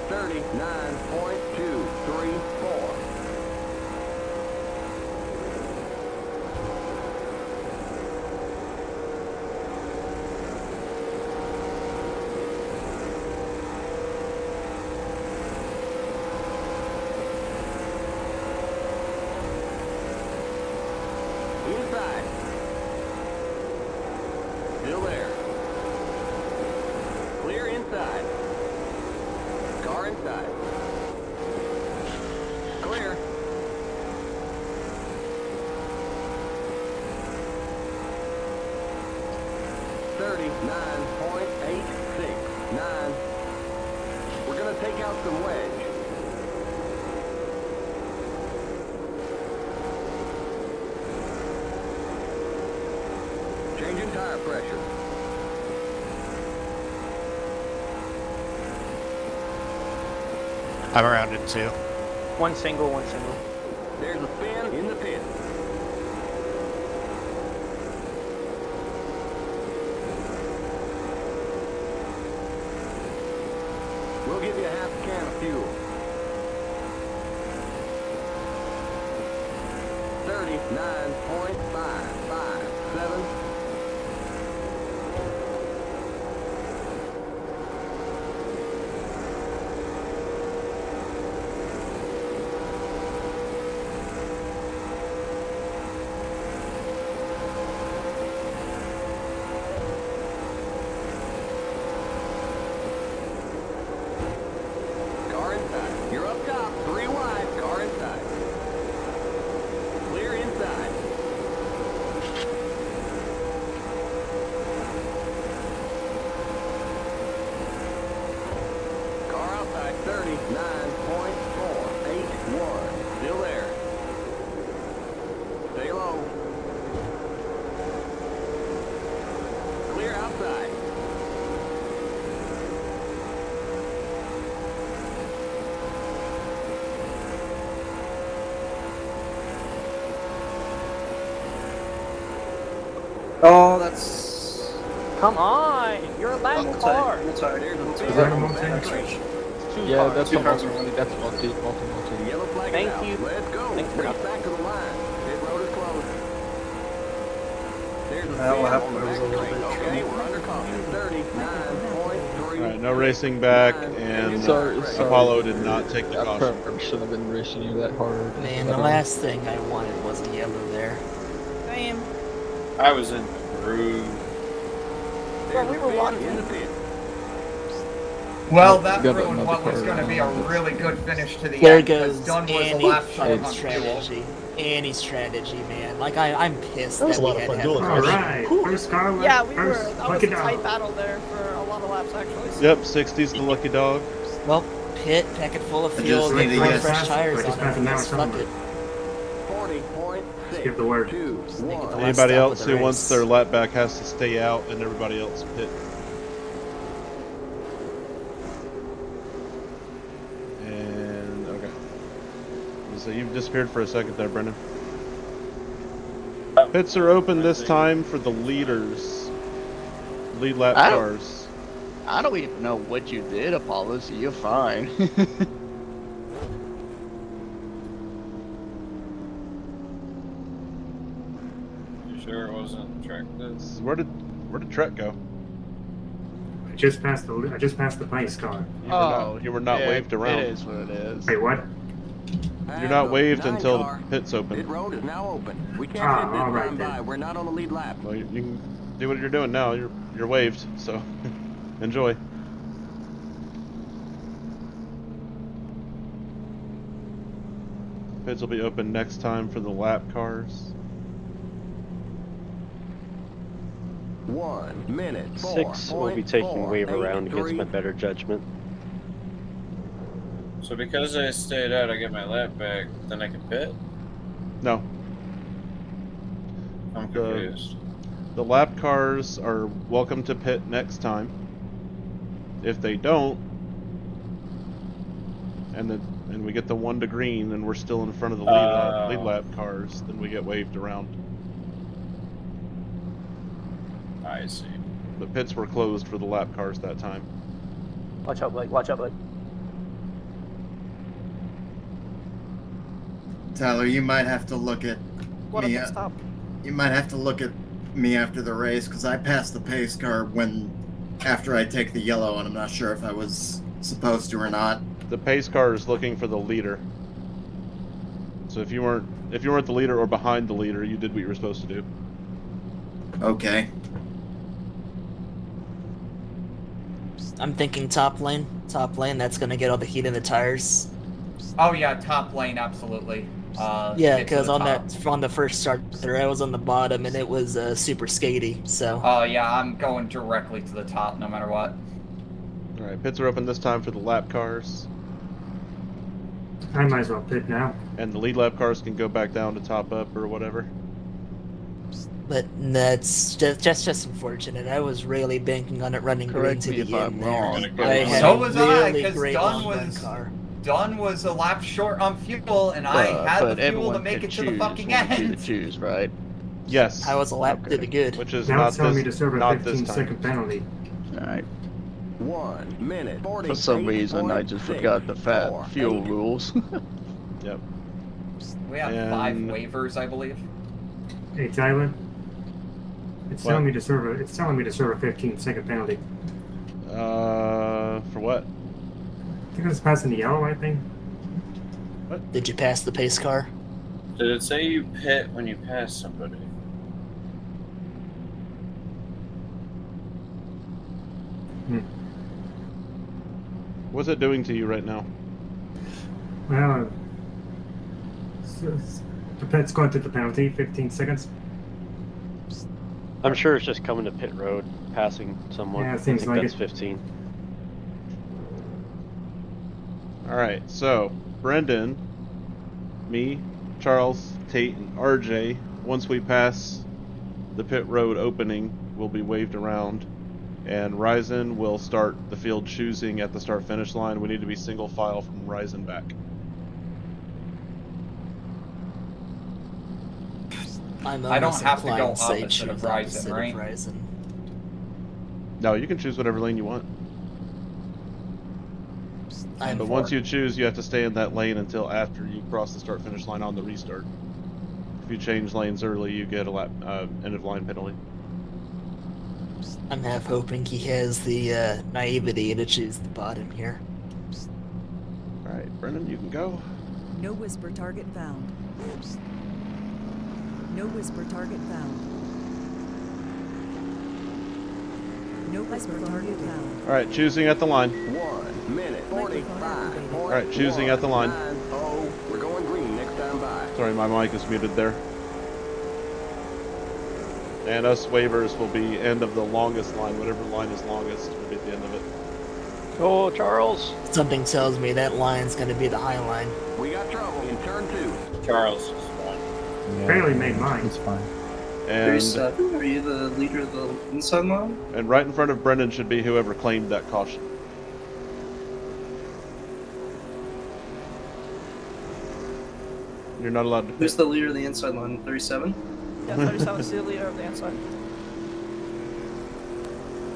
$39.234. Inside. Still there. Clear inside. Car inside. Clear. $39.869. We're gonna take out some wedge. Changing tire pressure. I'm around it too. One single, one single. There's a spin in the pit. We'll give you a half a can of fuel. 39.557. Car inside. You're up top. 3 wide. Car inside. Clear inside. Oh, that's... Come on! You're a lap car! I'm tired. Is that a multi? Yeah, that's Two a cars multi. are running. That's multi. Yellow flag Thank out. you. Let's go. Thanks for Race nothing. back to the line. Pit road is closed. There's a That will spin happen on the when back it was a little straight. bit Okay, we're under caution. 39.3. Alright, no racing back, and Sorry. Apollo did not take the I caution. probably shouldn't have been racing you that hard. Man, the last thing I wanted was a yellow there. Same. I was in the groove. Well, we were one. In the pit. Well, that Got ruined another what was car going to be a around. really good finish to the There end. Because goes Dunn was a any lap short fucking on fuel. strategy. Any strategy, man. Like, I'm pissed That was that a we lot of had fun to doing have it. a Alright, first car. Yeah, we were. first That was lucky a tight dog. battle there for a lot of laps, actually. So. Yep, 60's the lucky dog. Well, pit, pack it full of I fuel, just get need to four get- fresh tires I just on passed it. an hour Fuck somewhere. it. 40.6. Give the word. 2, Make it the 1. last Anybody stop else of the who race. wants their lap back has to stay out, and everybody else pit. And okay. So you've disappeared for a second there, Brendan. Pits are open this time for the leaders. Lead lap I don't- cars. I don't even know what you did, Apollo, so you're fine. You sure it wasn't track this? Where did Trek go? I just passed the pace car. You were not yeah, waved around. It is what it is. Wait, what? You're not waved Nine until car. the pit's Pit open. road is now open. We can't Ah, hit this all right time then. by. We're not on the lead lap. Well, you can do what you're doing now. You're waved, so enjoy. Pits will be open next time for the lap cars. 1 minute. 6 will be taking wave around against my 4.483. better judgment. So because I stayed out, I get my lap back, then I can pit? No, I'm confused. the lap cars are welcome to pit next time. If they don't, and we get the 1 to green, and we're still in front of the lead lap cars, then we get waved around. I see. The pits were closed for the lap cars that time. Watch out, Blake. Watch out, Blake. Tyler, you might have to look at What me. if it stopped? You might have to look at me after the race because I passed the pace car after I take the yellow, and I'm not sure if I was supposed to or not. The pace car is looking for the leader. So if you weren't the leader or behind the leader, you did what you were supposed to do. Okay. I'm thinking top lane. Top lane, that's gonna get all the heat in the tires. Oh yeah, top lane, absolutely. Yeah, get to because the on top. the first start there, I was on the bottom and it was super skatey. So Oh yeah, I'm going directly to the top no matter what. Alright, pits are open this time for the lap cars. I might as well pit now. And the lead lap cars can go back down to top up or whatever. but that's just unfortunate. I was really banking on it running green Correct to me the if I'm end there. wrong. I had So a was I, really because great Dunn long run was car. Dunn was a lap short on fuel, and I had but the fuel to everyone make could it to the choose fucking one or two to end. choose, right? Yes. I was a lap to the good. Which is Now not it's telling me to this, serve a not this 15-second time. penalty. Alright. 1 minute. For some reason, I just forgot the fat fuel rules. Yep. We have And- 5 waivers, I believe. Hey Tyler, it's What? telling me to serve a 15-second penalty. For what? I think I was passing the yellow. I think. Did you pass the pace car? Did it say you pit when you pass somebody? What's it doing to you right now? Well, the pit's going to the penalty. 15 seconds. I'm sure it's just coming to pit road, passing someone. Yeah, it I seems think like that's it. 15. Alright, so Brendan, me, Charles, Tate, and RJ, once we pass the pit road opening, will be waved around. And Ryzen will start the field choosing at the start-finish line. We need to be single file from Ryzen back. I don't have to go opposite of Ryzen, right? No, you can choose whatever lane you want. But once you choose, you have to stay in that lane until after you cross the start-finish line on the restart. If you change lanes early, you get a lap end-of-line penalty. I'm half hoping he has the naivety to choose the bottom here. Alright, Brennan, you can go. No whisper target found. No whisper target found. No whisper target found. Alright, choosing at the line. 1 minute 45. Alright, choosing at the line. Oh, we're going green next time by. Sorry, my mic is muted there. And us waivers will be end of the longest line. Whatever line is longest will be at the end of it. Oh, Charles. Something tells me that line's going to be the high line. We got trouble in turn 2. Charles is fine. Yeah, Barely made mine. It's fine. And 37, are you the leader of the inside line? And right in front of Brendan should be whoever claimed that caution. You're not allowed to Who's pick. the leader of the inside line? 37? Yeah, 37 is the leader of the inside.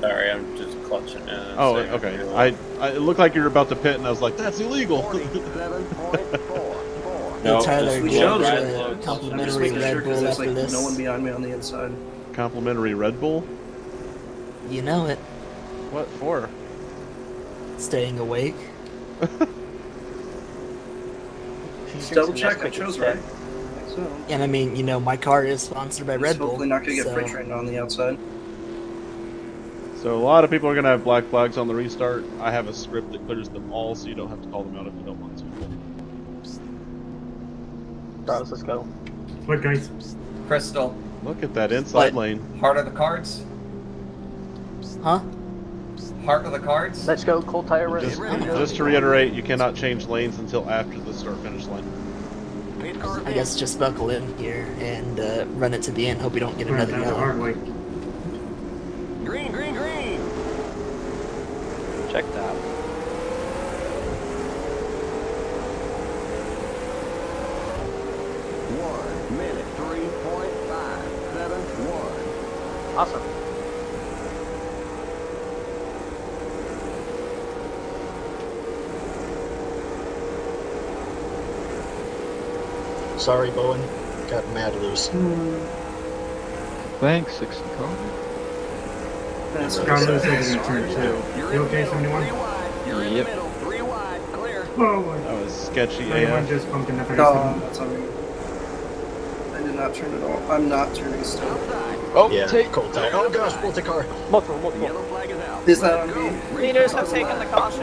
Sorry, I'm just clutching in. Oh, okay. It looked like you were about to pit, and I was like, that's illegal. 47.44. No, Tyler, we get showed a I'm complimentary just making Red sure because Bull there's after like this. no one behind me on the inside. Complimentary Red Bull? You know it. What for? Staying awake. Just double check, I chose right. So, And I mean, you know, my car is sponsored by Red Bull. hopefully not gonna get so- freight trained on the outside. So a lot of people are going to have black flags on the restart. I have a script that clears them all, so you don't have to call them out if you don't want to. Charles, let's go. Look, guys. Crystal, Look at that inside What? lane. heart of the cards? Huh? Heart of the cards? Let's go, cold tire race. Just to reiterate, you cannot change lanes until after the start-finish line. I guess just buckle in here and run it to the end. Hope we don't get We're another down the hard yellow. way. Green, green, green. Check that. One minute 3.571. Awesome. Sorry, Bowen. Got mad loose. Thanks, 60 car. Carlos is in turn 2. You okay, 71? You're in the middle. 3 wide. Clear. Oh, That was sketchy 91 AF. just bumped into No, 37. that's on me. I did not turn it off. I'm not turning still. Oh, Yeah, take. cold tire. Oh gosh, multi-car. Multiple. Yellow flag is out. Is that on me? Leaders have taken the caution.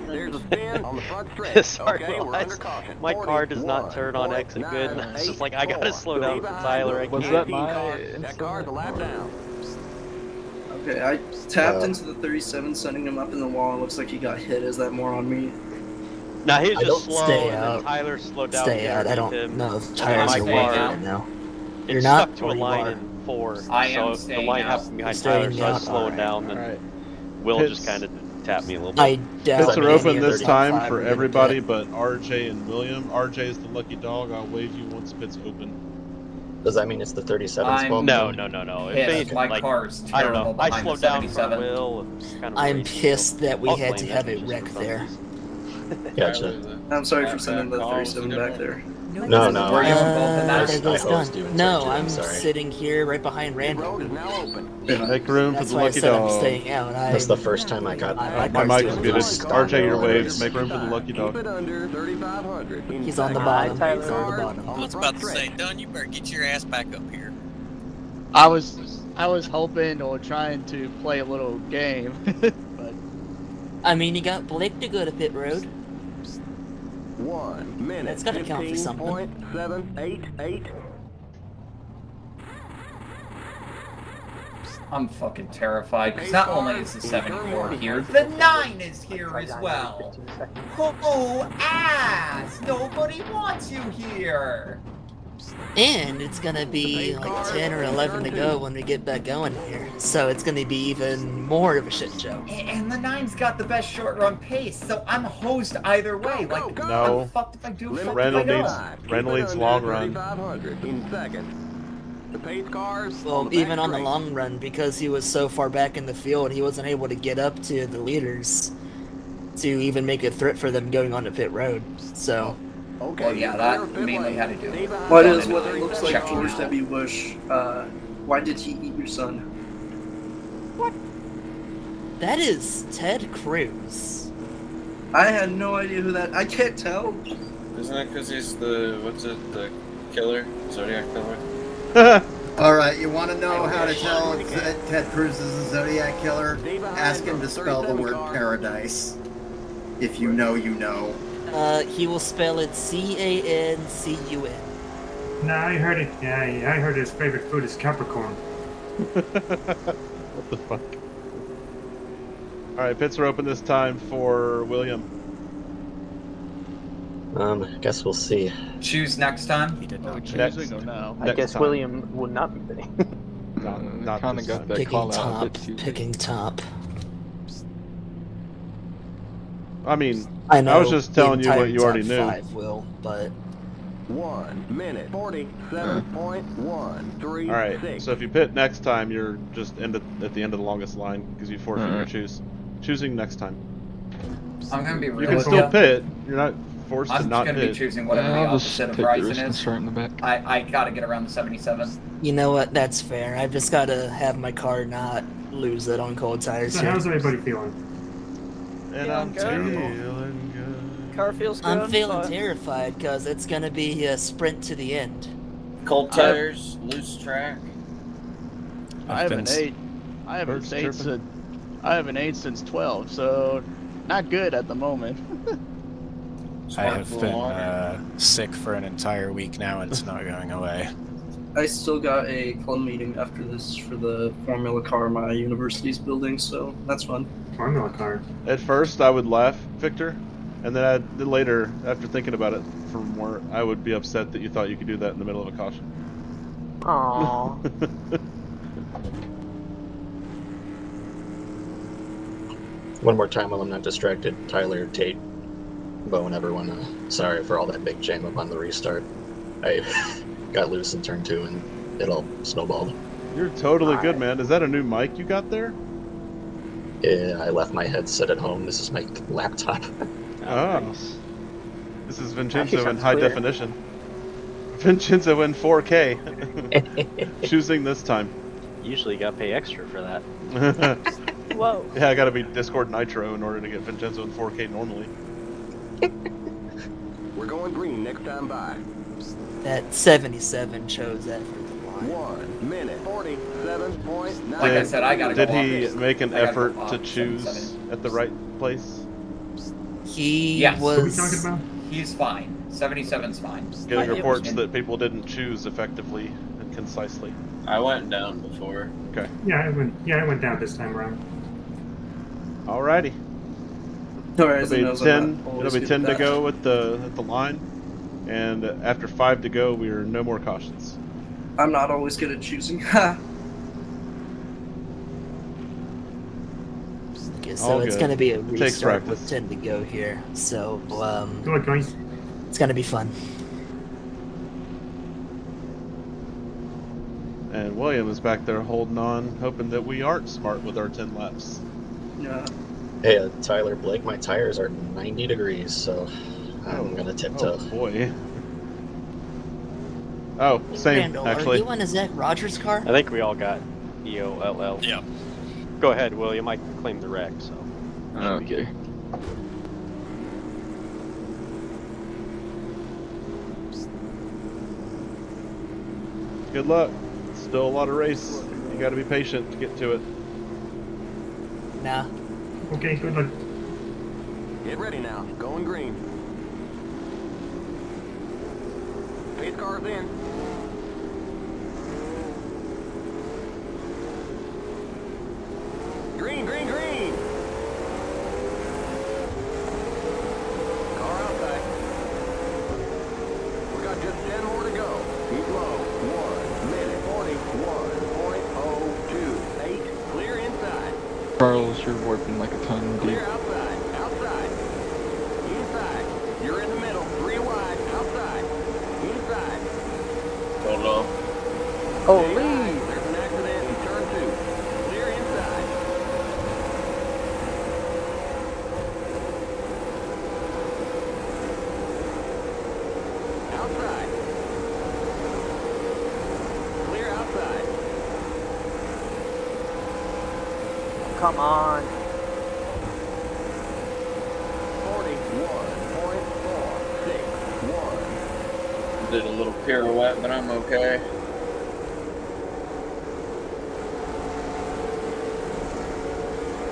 There's a spin on the front stretch. Sorry, Okay, we're guys. under caution. My car does not turn on exit good, and I was just like, I gotta slow down for Tyler. I Was can't. that my That car's a lap down. Okay, I tapped into the 37, sending him up in the wall. It looks like he got hit. Is that more on me? Nah, he was I just don't slow, stay and out. then Tyler slowed down. Stay out. I don't him. know if And tires my are working car, right now. It You're stuck not, to or a you line are? in 4, I am so the staying line out. happened behind Staying Tyler, so I out? slowed Alright. down, and Alright. Will Pits- just kind of tapped me a little I bit. doubt Pits are any open of this the time top 5 for are gonna everybody get- but RJ and William. RJ is the lucky dog. I'll wave you once pits open. Does that mean it's the 37 I'm- spot? No. If Yes, anything, my like, car's I don't know. terrible I behind slowed the down for 77. Will. And kind of I'm racing, pissed that we I'll had claim to have that a just wreck for there. funsies. Gotcha. I'm sorry for sending the 37 back there. No, no. Were you involved in I that? There goes hosed you done. in No, turn two, I'm sorry. sitting here right behind Road is Randall. now open. Make room for That's the why I lucky said I'm dog. staying out. That's the first time I got that. My car's mic is doing muted. fine. RJ, your waves. Make room for the lucky Keep dog. it under 3,500. He's on the Hi, bottom. Tyler. He's on the bottom. I was about to say, Dunn, you better get your ass back up here. I was hoping or trying to play a little game, but I mean, you got Blake to go to pit road. 1 minute. That's gotta count for something. 15.788. I'm fucking terrified, because not only is the 74 here, the 9 is here as well. Oh, ass! Nobody wants you here! And it's gonna be like 10 or 11 to go when we get back going here. So it's gonna be even more of a shit show. And the 9's got the best short run pace, so I'm hosed either way. Like, No. I'm fucked if I do, fucked if I Randall don't. needs long run. 3,500 in seconds. The pace cars. Well, even on the long run, because he was so far back in the field, he wasn't able to get up to the leaders to even make a threat for them going onto pit road. So. Okay. Well, yeah, that mainly had to do with What is what looks like George W. Bush? Why did he eat your son? What? That is Ted Cruz. I had no idea who that. I can't tell. Isn't it because he's the the killer, Zodiac killer? All right, you want to know how to tell if Ted Cruz is a Zodiac killer? Ask him to spell the word paradise. If you know, you know. He will spell it C-A-N-C-U-N. No, I heard it. Yeah, I heard his favorite food is Capricorn. What the fuck? Alright, pits are open this time for William. I guess we'll see. Choose next time. He did not choose. I guess William will not be bidding. Not kind of got that call out a bit too. Picking top. I mean, I know. I was just telling you what you already knew. 5 will, but 1 minute 47.136. All right, so if you pit next time, you're just at the end of the longest line because you forfeit your choosing next time. I'm gonna be real. You can still pit. You're not forced to not I'm pit. gonna be choosing whatever the opposite of Bryson is. Start in the back. I gotta get around the 77. you know what? That's fair. I've just got to have my car not lose it on cold tires. So how's everybody feeling? And I'm Feeling feeling good. Car feels good. I'm feeling but- terrified because it's going to be a sprint to the end. Cold tires, loose track. I have an 8. I have an 8 since. I have an 8 since 12, so not good at the moment. I have been sick for an entire week now, and it's not going away. I still got a club meeting after this for the Formula car my university's building, so that's fun. Formula car. At first, I would laugh, Victor, and then later, after thinking about it for more, I would be upset that you thought you could do that in the middle of a caution. Aww. One more time while I'm not distracted. Tyler, Tate, Bo, and everyone, sorry for all that big jam up on the restart. I got loose in turn 2 and it all snowballed. You're totally good, man. Is that a new mic you got there? Yeah, I left my headset at home. This is my laptop. Oh. This is Vincenzo in sounds high clear. definition. Vincenzo in 4K. Choosing this time. Usually you gotta pay extra for that. Whoa. Yeah, I gotta be Discord Nitro in order to get Vincenzo in 4K normally. We're going green next time by. That 77 chose that for the line. 1 minute 47.9. Like I said, I gotta Did go off he this. make an I gotta effort go off to the choose 77. at the right place? He Yes. What are we was. talking about? He's fine. 77's fine. Getting it reports was- that people didn't choose effectively and concisely. I went down before. Okay. Yeah, I went down this time around. Alrighty. Alright, It'll be 10 to go at the line, and after 5 to go, we're no more cautions. I'm not always good at choosing. Ha! Okay, so All it's good. going to be a Takes restart practice. with 10 to go here. So Good luck, guys. it's going to be fun. And William is back there holding on, hoping that we aren't smart with our 10 laps. Yeah. Hey, Tyler, Blake, my tires are 90 degrees, so I'm gonna tiptoe. Oh boy. Oh, same, Randall, actually. Are you on a Zach Rogers car? I think we all got EOLL. Yeah. Go ahead, William. I can claim the wreck, so. Okay. Good luck. Still a lot of race. You gotta be patient to get to it. Nah. Okay, good luck. Get ready now. Going green. Pace cars in. Green, green, green. Car outside. We got just 10 more to go. Keep low. 1 minute 41.028. Clear inside. Charles, you're warping like a ton, dude. Clear outside. Outside. Inside. You're in the middle. 3 wide. Outside. Inside. Hold on. Holy! There's an accident in turn 2. Clear inside. Outside. Clear outside. Come on. 41.461. Did a little pirouette, but I'm okay.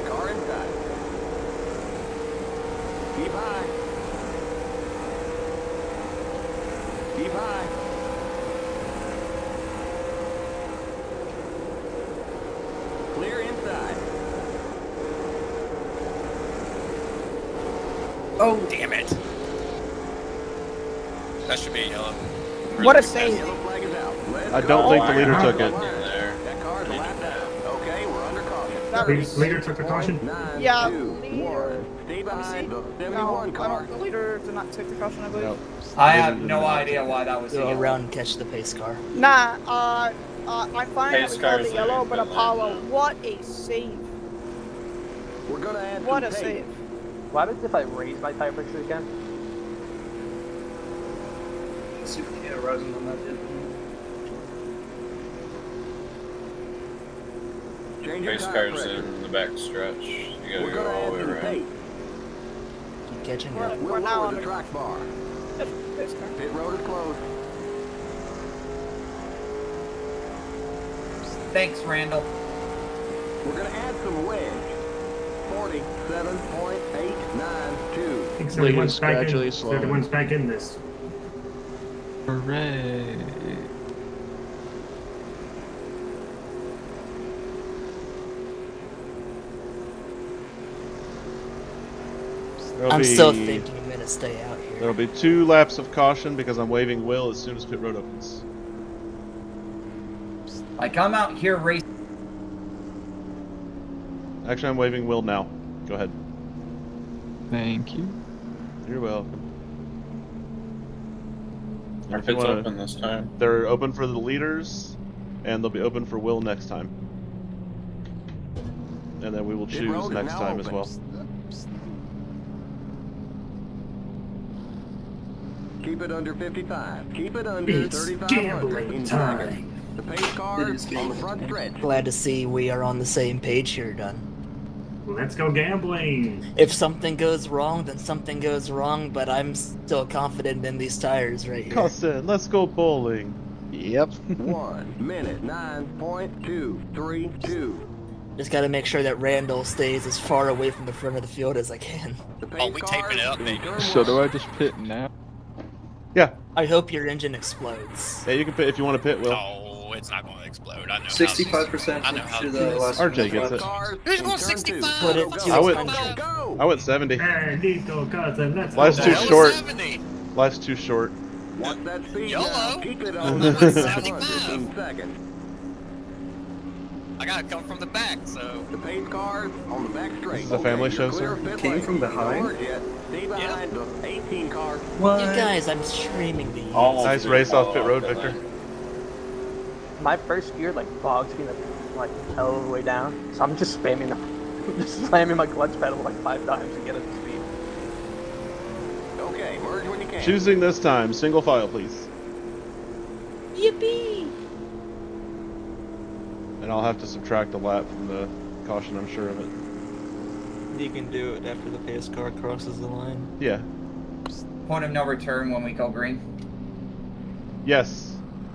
Car inside. Keep high. Keep high. Clear inside. Oh, damn it. That should be a yellow. What a save. Yellow flag is out. Let's I don't go. think the leader took it. That car's a lap down. Okay, we're under caution. Leader took the caution? Yeah, 2, leader. 1. Stay behind the No, 71 car. the leader did not take the caution, I believe. No. I have no idea why that was Go yellow. around and catch the pace car. Nah, I'm fine Pace that we car called is it yellow, leading but pit Apollo, lane. what a save. We're gonna add What a some save. pace. What happens if I raise my tire pressure again? Super K rising on that dude. Change your Pace tire car's pressure. in the back stretch. You gotta We're go gonna all add the way some around. pace. Keep catching We're- up. we're We'll now lower on the the track bar. Pace car. Pit road is closed. Thanks, Randall. We're gonna add some wedge. 47.892. I think Leader's everyone's back gradually in. slowing. Everyone's back in this. Hooray. There'll I'm be- still thinking I'm gonna stay out here. There'll be 2 laps of caution because I'm waving Will as soon as pit road opens. Like, I'm out here racing. Actually, I'm waving Will now. Go ahead. Thank you. You're welcome. Our If you pit's wanna- open this time. They're open for the leaders, and they'll be open for Will next time. And then we will Pit choose road is next now time as open. well. Keep it under 55. Keep it under It's 3,500 gambling in time. seconds. The pace car It is on the gambling front time. stretch. Glad to see we are on the same page here, Dunn. Let's go gambling. If something goes wrong, then something goes wrong, but I'm still confident in these tires right here. Costin, let's go bowling. Yep. 1 minute 9.232. Just gotta make sure that Randall stays as far away from the front of the field as I can. The pace Oh, we tape car it up, in baby. turn So do one. I just pit now? Yeah. I hope your engine explodes. Yeah, you can pit if you want to pit, Will. No, it's not going to explode. I know. 65% I know how to to the do last RJ gets it. Cars Who's in going turn 65? Put it Go, to go, I its would- go, country. go. I went 70. Hey, Nico, cousin, let's Life's go. too That was short. 70. Life's too short. Watch that speed YOLO. now. Keep it on I'm like 3,500 75. in seconds. I gotta come from the back, so. The pace cars on the back straight. This is a family you're show, clear sir? of pit Came lane. from behind? Don't work yet. Stay behind the 18 car. What? You guys, I'm streaming to you. Almost Nice did race fall off pit road, that Victor. lane. My first gear like bogs me like all the way down, so I'm just spamming, just slamming my clutch pedal like 5 times to get up to speed. Okay, merge when you can. Choosing this time, single file, please. Yippee! And I'll have to subtract a lap from the caution, I'm sure of it. You can do it after the pace car crosses the line. Yeah. Point of no return when we go green. Yes.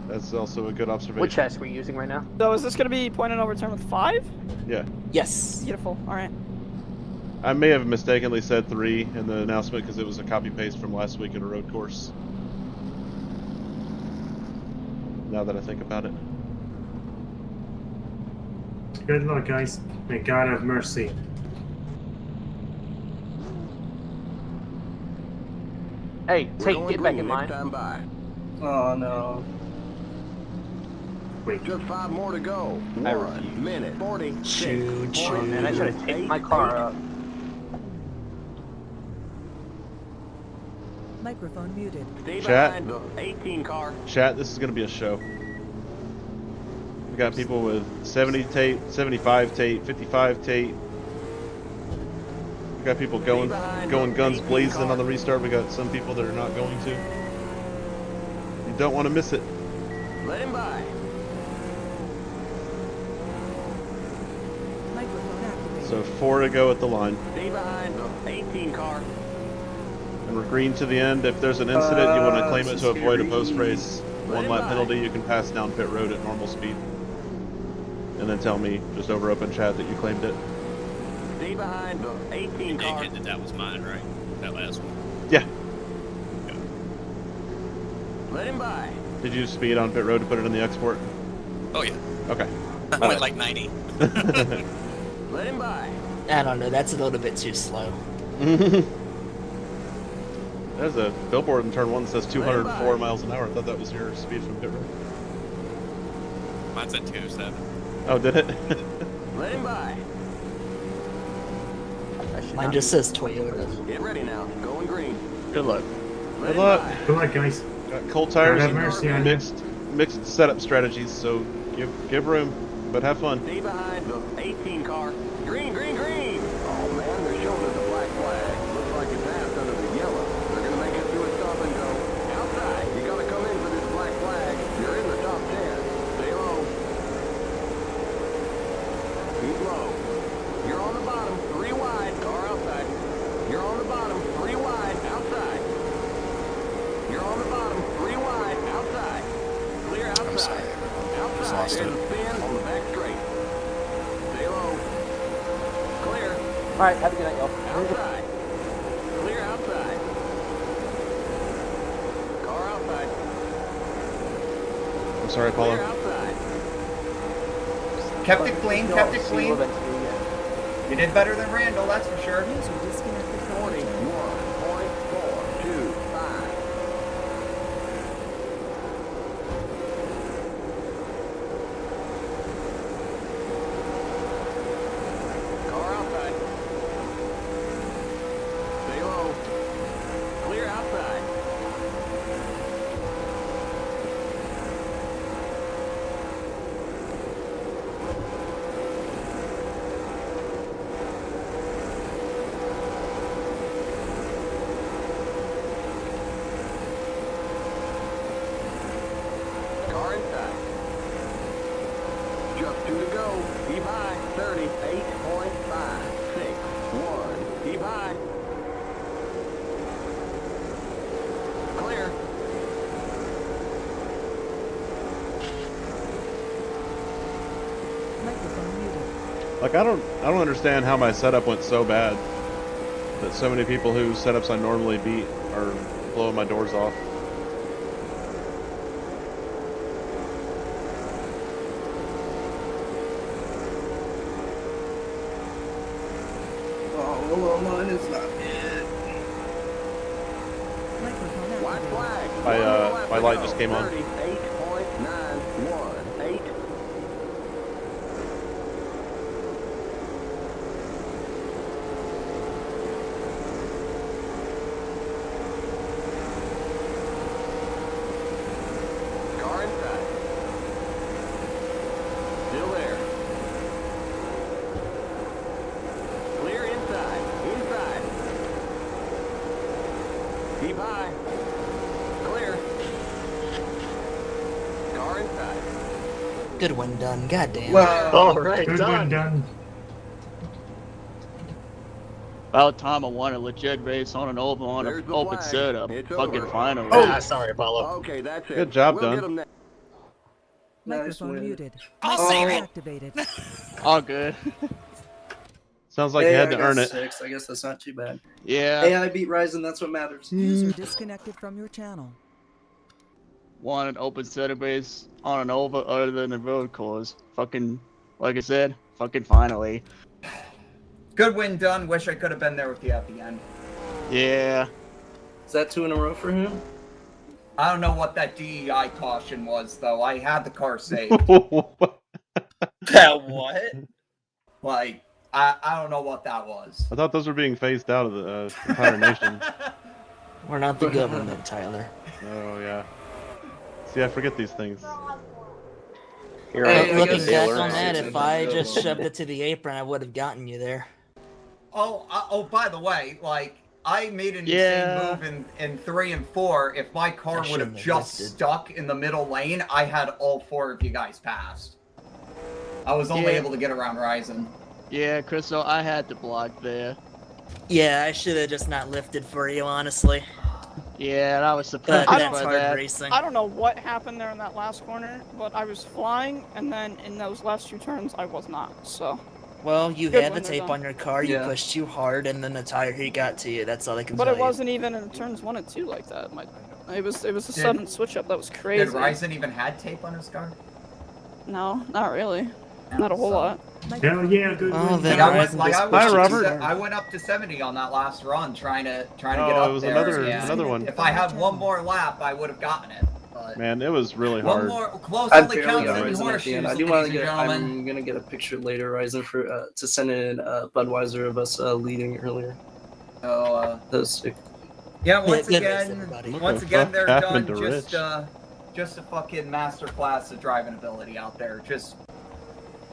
That's also a good observation. Which chest are we using right now? So is this gonna be point in overturn with 5? Yeah. Yes. Beautiful. All right. I may have mistakenly said 3 in the announcement because it was a copy paste from last week at a road course. Now that I think about it. Good luck, guys. May God have mercy. Hey, We're Tate, going get back green in next line. time by. Oh no. Wait. Just 5 more to go. I 1 minute 46. Choo choo. Man, I should have taped my car up. Microphone muted. Stay Chat. behind the 18 car. Chat, this is going to be a show. We got people with 70 Tate, 75 Tate, 55 Tate. We got people going guns blazing on the restart. We got some people that are not going to. You don't want to miss it. Let him by. So 4 to go at the line. Stay behind the 18 car. And we're green to the end. If there's an incident, you want to claim it to avoid a post-race 1-lap penalty, you can pass down pit road at normal speed. And then tell me, just over open chat, that you claimed it. Stay behind the 18 car. Indicated that was mine, right? That last one. Yeah. Let him by. Did you speed on pit road to put it in the export? Oh yeah. Okay. I went like 90. Let him by. I don't know, that's a little bit too slow. There's a billboard in turn 1 that says 204 miles an hour. I thought that was your speed from pit road. Mine's at 207. Oh, did it? Let him by. Mine just says Toyota. Get ready now. Going green. Good luck. Good luck. Good luck, guys. Got cold tires God have mercy on and mixed setup strategies, so give room, but have fun. Stay behind the 18 car. Green, green, green. Oh man, they're showing us a black flag. Looks like it passed under the yellow. They're gonna make it through a stop and go. Outside. You gotta come in for this black flag. You're in the top 10. Stay low. Keep low. You're on the bottom. 3 wide. Car outside. You're on the bottom. 3 wide. Outside. You're on the bottom. 3 wide. Outside. Clear outside. I'm sorry. Outside. There's a spin on the back straight. Stay low. Clear. Alright, have a good night, y'all. Outside. Clear outside. Car outside. I'm sorry, Clear Apollo. outside. Kept it clean, kept it clean. You did better than Randall, that's for sure. 41.425. Car outside. Stay low. Clear outside. Car inside. Just 2 to go. Keep high. 38.561. Keep high. Clear. Like I don't understand how my setup went so bad that so many people whose setups I normally beat are blowing my doors off. Oh, well, mine is not bad. White flag. My light just came on. 38.918. Car inside. Still there. Clear inside. Inside. Keep high. Clear. Car inside. Good one done, goddamn. Wow. All right, Good done. one done. About time I won a legit race on an oval on There's an the open flag. setup. It's Fucking over. finally. Oh, sorry, Apollo. Okay, that's it. Good job, We'll Don. get 'em next. Microphone muted. I'll Microphone save it. activated. All good. Sounds like Hey, you had I to got earn it. 6. I guess that's not too bad. Yeah. Hey, I beat Ryzen. That's what matters. User disconnected from your channel. Won an open setup race on an oval other than the road course. Fucking, like I said, fucking finally. Good win done. Wish I could have been there with you at the end. Yeah. Is that 2 in a row for him? I don't know what that DEI caution was, though. I had the car saved. That what? Like, I don't know what that was. I thought those were being phased out of the entire nation. We're not the government, Tyler. Oh yeah. See, I forget these things. Here, Hey, Looking guess back Taylor on that, is if I in just the- shoved it to the apron, I would have gotten you there. Oh, by the way, like, I made an Yeah. insane move in 3 and 4. If my car I would have shouldn't have just lifted. stuck in the middle lane, I had all 4 of you guys passed. I was only Yeah. able to get around Ryzen. Yeah, Crystal, I had to block there. Yeah, I should have just not lifted for you, honestly. Yeah, and I was But surprised I that's by don't- hard that. racing. I don't know what happened there in that last corner, but I was flying, and then in those last 2 turns, I was not. So. Well, you Good had the when they're tape done. on your car, you Yeah. pushed too hard, and then the tire heat got to you. That's all I can But tell it you. wasn't even in turns 1 and 2 like that. It was a sudden switch up that was crazy. Did Ryzen even had tape on his car? No, not really. Not a whole lot. Hell yeah, good Oh, win. then Like, Ryzen I just went Hi, up to Robert. I went up to 70 on that last run, trying to get Oh, up it was there. another one. If I had one more lap, I would have gotten it. But Man, it was really one hard. more close I only barely counts got in Ryzen at the horseshoes, end. I do ladies want to and get. gentlemen. I'm gonna get a picture later, Ryzen, for to send in Budweiser of us leading earlier. So, That was sick. yeah, once good race, again, everybody. once the again, fuck they're happened done. to Just a fucking masterclass of driving ability out there. Just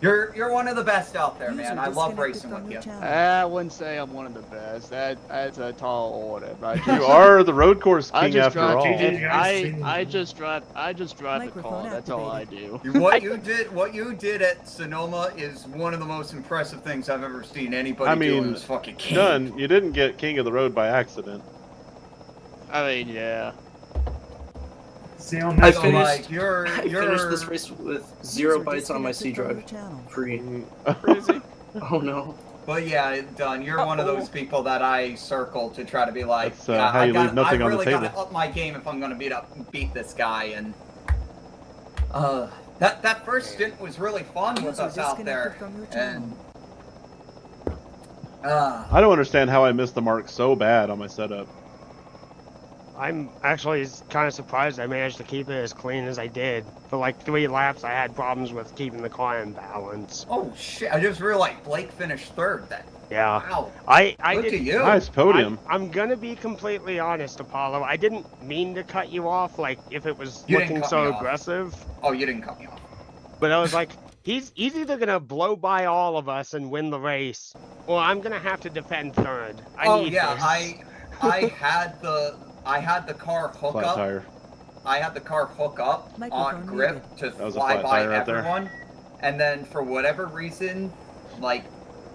you're one of the best out there, man. I love racing with you. I wouldn't say I'm one of the best. That's a tall order. But You are the road course I king just after drive. all. I just drive. I just drive the Microphone car. That's all I do. What you did at Sonoma is one of the most impressive things I've ever seen anybody I do in mean, this fucking game. Dunn, you didn't get king of the road by accident. I mean, yeah. See, on I that finished. like, you're I finished this race with 0 bytes on my C drive. Free. Crazy. Oh no. But yeah, Dunn, you're one of those people that I circle to try to be like, That's, yeah, how I you leave nothing I on the really table. gotta up my game if I'm gonna beat this guy. And that first stint was really fun with us out there. And I don't understand how I missed the mark so bad on my setup. I'm actually kind of surprised I managed to keep it as clean as I did. For like 3 laps, I had problems with keeping the car in balance. oh shit! I just realized Blake finished 3rd. Then. Yeah. Wow. I Look did, at you. Nice podium. I'm gonna be completely honest, Apollo. I didn't mean to cut you off, like, if it was You didn't looking cut so me off. aggressive. Oh, you didn't cut me off. But I was like, he's either gonna blow by all of us and win the race, or I'm gonna have to defend 3rd. I need yeah, this. I had the car hook Flat up. tire. I had the car hook up Microphone on grip muted. to That was a fly flat by tire right there. everyone, and then for whatever reason, like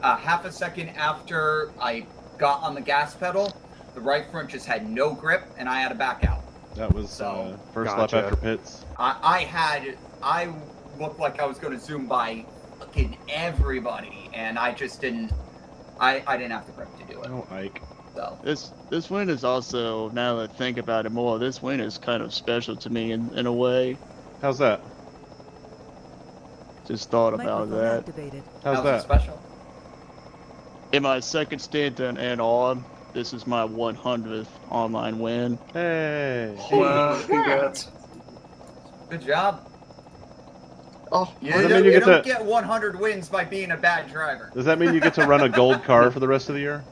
half a second after I got on the gas pedal, the right front just had no grip, and I had to back out. That was So- first Gotcha. lap after pits. I looked like I was going to zoom by fucking everybody, and I just didn't. I didn't have the grip to do it. Oh, Ike. So This win is also, now that I think about it more, this win is kind of special to me in a way. How's that? Just thought about Microphone that. activated. How's it that? special? In my second stint in on, this is my 100th online win. Hey. Wow, congrats. Good job. Oh, You, Does that don't, mean you you get don't to- get 100 wins by being a bad driver. Does that mean you get to run a gold car for the rest of the year?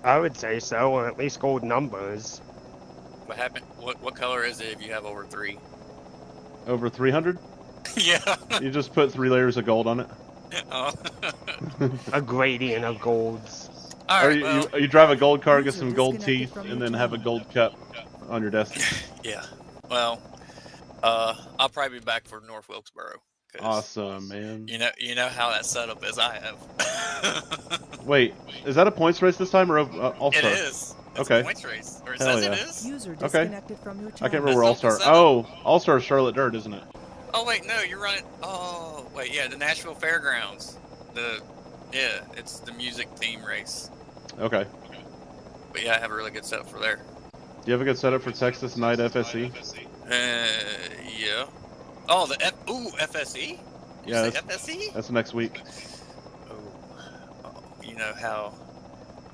I would say so, or at least gold numbers. What happened? What color is it if you have over 3? Over 300? Yeah. You just put 3 layers of gold on it. Oh. A gradient of golds. All Or right, you, well, you drive a gold car, get User some gold disconnected teeth, from and your then have a channel. gold cup on your desk. yeah. Well, I'll probably be back for North Wilkesboro. 'Cause Awesome, man. You know how that setup is. I have. Wait, is that a points race this time or All It Star? is. It's Okay. a points race. Or it Hell says yeah. it is. User Okay. disconnected from your I channel. can't remember where All Star. That's not Oh, All Star is Charlotte Dirt, isn't it? Oh wait, no, you're running. Oh wait, yeah, the Nashville Fairgrounds. It's the music theme race. Okay. But yeah, I have a really good setup for there. Do you have a good setup for Texas Night FSE? Yeah. Oh, the FSE. Yeah, You say that's, FSE. that's next week. Oh, you know how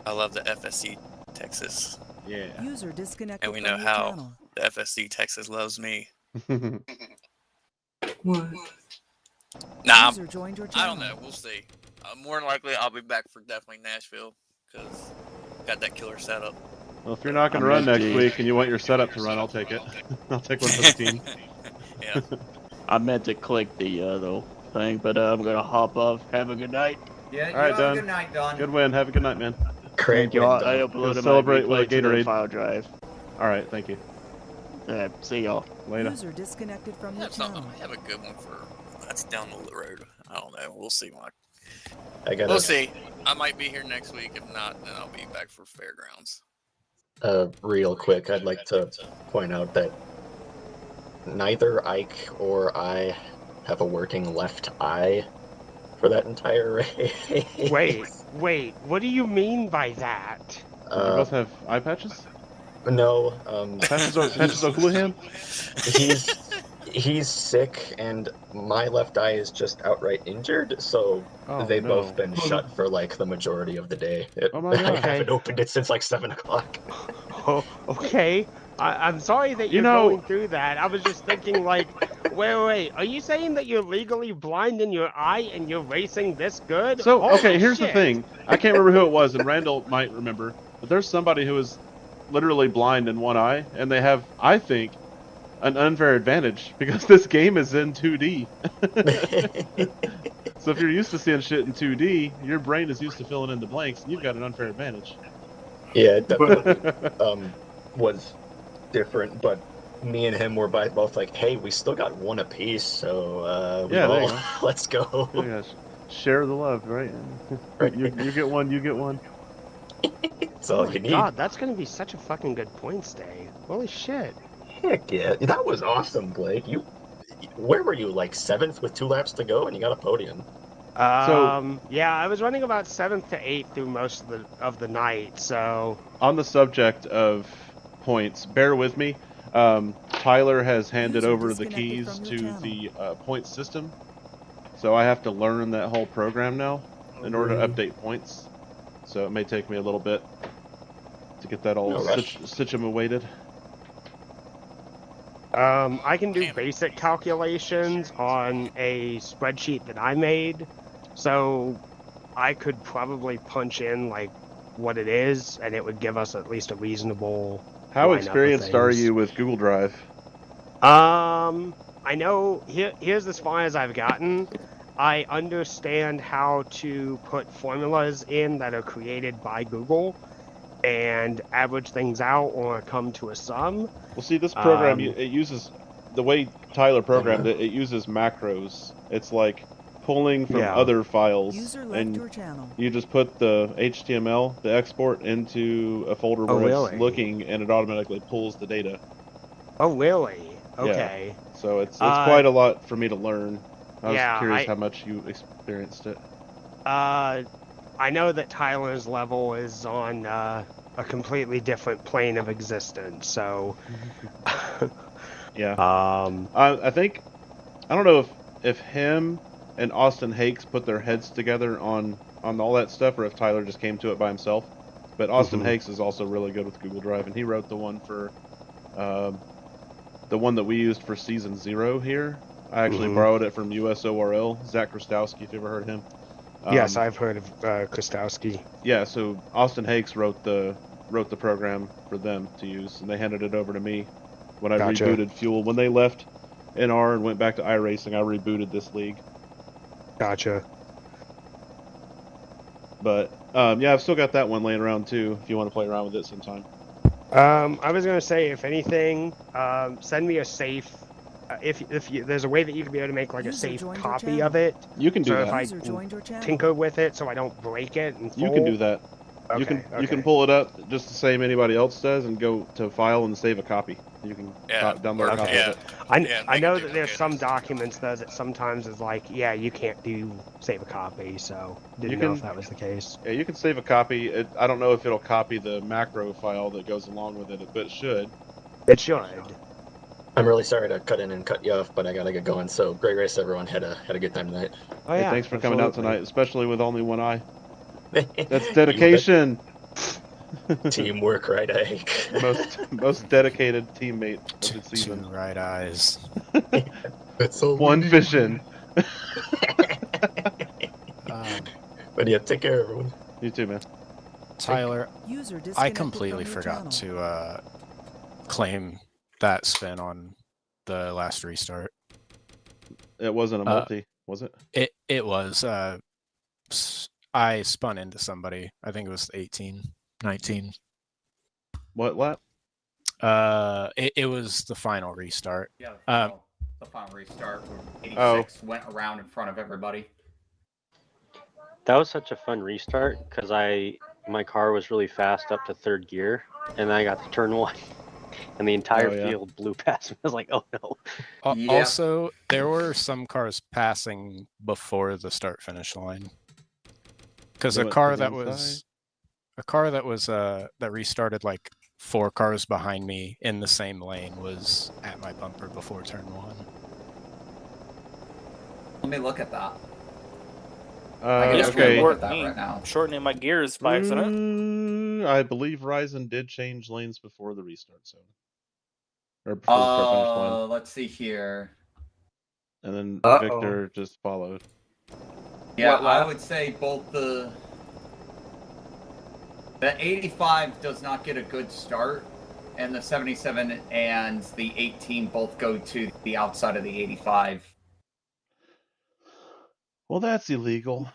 I love the FSC Texas, Yeah. User disconnected and we from know your how channel. the FSC Texas loves me. What? Nah, User joined your I don't channel. know. We'll see. More than likely, I'll be back for definitely Nashville because got that killer setup. Well, if you're not going to run next week and you want your setup to run, I'll take it. I'll take one for the team. Yeah. I meant to click the though. thing, but I'm gonna hop off. Have a good night. Yeah, you All right, have Don. a good night, Don. Good win. Have a good night, man. Great Thank you. win, I Don. uploaded my celebrate with a replay to the Gatorade. file drive. All right, thank you. See y'all later. User disconnected from your channel. I have a good one for that's down the road. I don't know. We'll see. We'll see. I might be here next week. If not, then I'll be back for fairgrounds. Real quick, I'd like to point out that neither Ike or I have a working left eye for that entire race. Wait, what do you mean by that? You both have eye patches? No, Patches O'Houlihan? He's sick, and my left eye is just outright injured, so they've both been shut for like the majority of the day. my God. I haven't opened it since like 7 o'clock. Oh, okay. I'm sorry that you're going through that. I was just thinking, like, wait. Are you saying that you're legally blind in your eye and you're racing this good? So, Holy okay, here's shit. the thing. I can't remember who it was, and Randall might remember, but there's somebody who is literally blind in one eye, and they have, I think, an unfair advantage, because this game is in 2D. So if you're used to seeing shit in 2D, your brain is used to filling in the blanks, and you've got an unfair advantage. Yeah, it definitely was different, but me and him were both like, hey, we still got one apiece, so let's go. Yeah, share the love, right? you get one, you get one. That's all you need. God, that's gonna be such a fucking good points day. Holy shit. Heck yeah, that was awesome, Blake. Where were you, like 7th with 2 laps to go, and you got a podium? Yeah, I was running about 7th to 8th through most of the night, so... On the subject of points, bear with me. Tyler has handed over the keys to the point system, so I have to learn that whole program now in order to update points. So it may take me a little bit to get that all situated. I can do basic calculations on a spreadsheet that I made, so I could probably punch in like what it is, and it would give us at least a reasonable. How experienced are you with Google Drive? I know. Here's as far as I've gotten. I understand how to put formulas in that are created by Google and average things out or come to a sum. Well, see, this program, it uses, the way Tyler programmed it, it uses macros. It's like pulling from other files, and you just put the HTML, the export, into a folder where it's looking, and it automatically pulls the data. Oh, really? Okay. Yeah. So it's quite a lot for me to learn. I was curious how much you experienced it. I know that Tyler's level is on a completely different plane of existence, so... Yeah. I think... I don't know if him and Austin Hakes put their heads together on all that stuff, or if Tyler just came to it by himself. But Austin Hakes is also really good with Google Drive, and he wrote the one for... the one that we used for Season 0 here. I actually borrowed it from USORL, Zach Krastowski, if you ever heard of him. Yes, I've heard of Krastowski. Yeah, so Austin Hakes wrote the program for them to use, and they handed it over to me when I rebooted Fuel. When they left NR and went back to iRacing, I rebooted this league. Gotcha. But yeah, I've still got that one laying around too. If you want to play around with it sometime. I was gonna say, if anything, send me a safe. If there's a way that you can be able to make like a safe copy of it, you can do that. If I tinker with it, so I don't break it. You can do that. Okay, you can pull it up just the same anybody else does, and go to File and save a copy. You can download a copy of it. I know that there's some documents though that sometimes is like, yeah, you can't do save a copy, so didn't know if that was the case. Yeah, you can save a copy. I don't know if it'll copy the macro file that goes along with it, but it should. It should. I'm really sorry to cut in and cut you off, but I gotta get going. So great race, everyone. Had a good time tonight. Oh, yeah, thanks for coming out tonight, especially with only one eye. That's dedication. Teamwork, right, Ike? most dedicated teammate of the season. 2 right eyes. That's so one vision. But yeah, take care, everyone. You too, man. Tyler, I completely forgot to claim that spin on the last restart. It wasn't a multi. Was it? It was. I spun into somebody. I think it was 18, 19. What lap? It was the final restart. Yeah, the final restart where 86 went around in front of everybody. That was such a fun restart because my car was really fast up to third gear, and then I got to turn 1, and the entire field blew past me. I was like, oh no. Also, there were some cars passing before the start finish line. Because a car that restarted like 4 cars behind me in the same lane was at my bumper before turn 1. Let me look at that. I guess okay. Look at that right now. Shortening my gears by accident. I believe Ryzen did change lanes before the restart, so. Or before the start finish line. Let's see here. And then Victor just followed. Yeah, I would say both the 85 does not get a good start, and the 77 and the 18 both go to the outside of the 85. Well, that's illegal.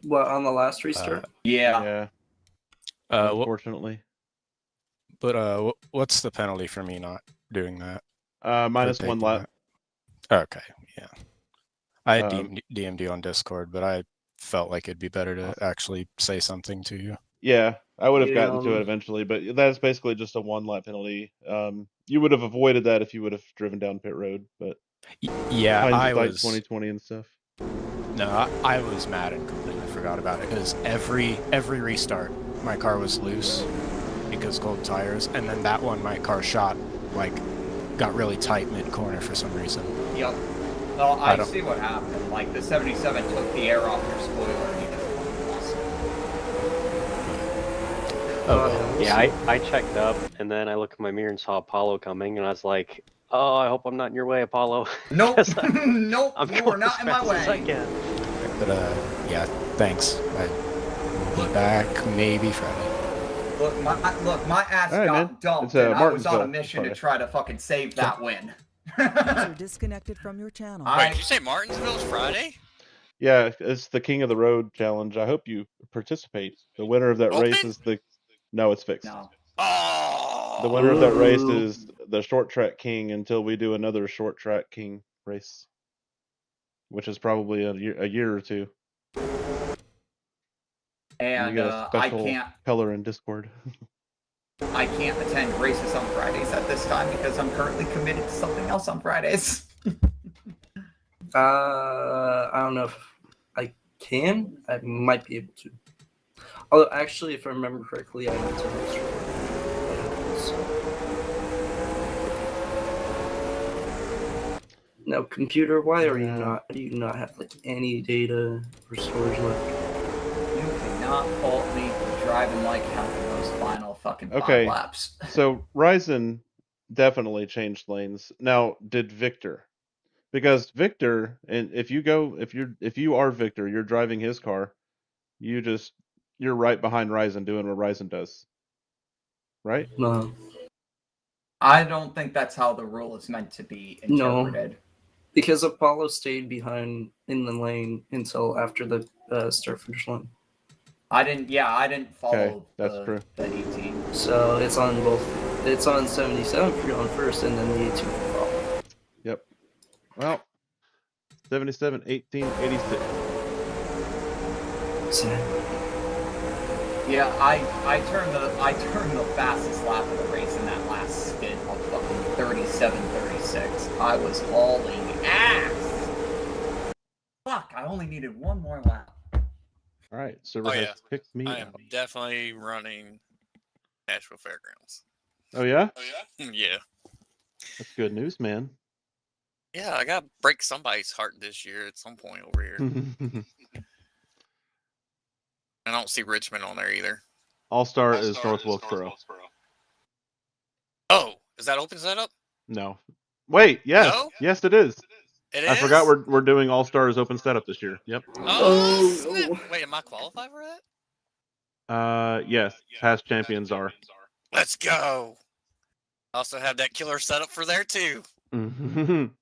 What, on the last restart? Yeah. Unfortunately. But what's the penalty for me not doing that? -1 lap. Okay, yeah. I had DM'd you on Discord, but I felt like it'd be better to actually say something to you. Yeah, I would have gotten to it eventually, but that's basically just a 1 lap penalty. You would have avoided that if you would have driven down pit road, but yeah, I was 2020 and stuff. No, I was mad and completely forgot about it because every restart my car was loose because cold tires, and then that one my car shot got really tight mid corner for some reason. Yep. No, I see what happened. Like the 77 took the air off your spoiler. And you yeah, I checked up, and then I looked in my mirror and saw Apollo coming, and I was like, oh, I hope I'm not in your way, Apollo. Nope. Nope, you are not in my way. But yeah, thanks. I'll be back maybe Friday. Look, my ass got dumped, and I was on a mission to try to fucking save that win. You're disconnected from your channel. Wait, did you say Martinsville's Friday? Yeah, it's the King of the Road challenge. I hope you participate. The winner of that race is the... No, it's fixed. No. Oh! The winner of that race is the short track king until we do another short track king race, which is probably a year or two. And I can't color in Discord. I can't attend races on Fridays at this time because I'm currently committed to something else on Fridays. I don't know if I can. I might be able to. Although, actually, if I remember correctly, I need to host. Now, computer, why are you not? Do you not have any data or storage left? You cannot fault me for driving like hell in those final fucking 5 laps. So Ryzen definitely changed lanes. Now, did Victor? Because Victor, and if you are Victor, you're driving his car, you're right behind Ryzen doing what Ryzen does. Right? No. I don't think that's how the rule is meant to be interpreted. No. Because Apollo stayed behind in the lane until after the start finish line. I didn't follow true. The 18. So it's on both. It's on 77 for going first, and then the 18 for follow. Yep. Well, 77, 18, 86. Yeah, I turned the fastest lap of the race in that last stint of fucking 37-36. I was hauling ass. Fuck! I only needed one more lap. All right, server has picked me. I am definitely running Nashville Fairgrounds. Oh yeah? Yeah. That's good news, man. Yeah, I gotta break somebody's heart this year at some point over here. I don't see Richmond on there either. All-Star is North Wilkesboro. Oh, is that open setup? No. Wait, yes. No? Yes, it is. It I is? forgot we're doing All-Stars open setup this year. Yep. Oh, wait, am I qualified for that? Yes. Past champions are. Let's go. I also have that killer setup for there too. And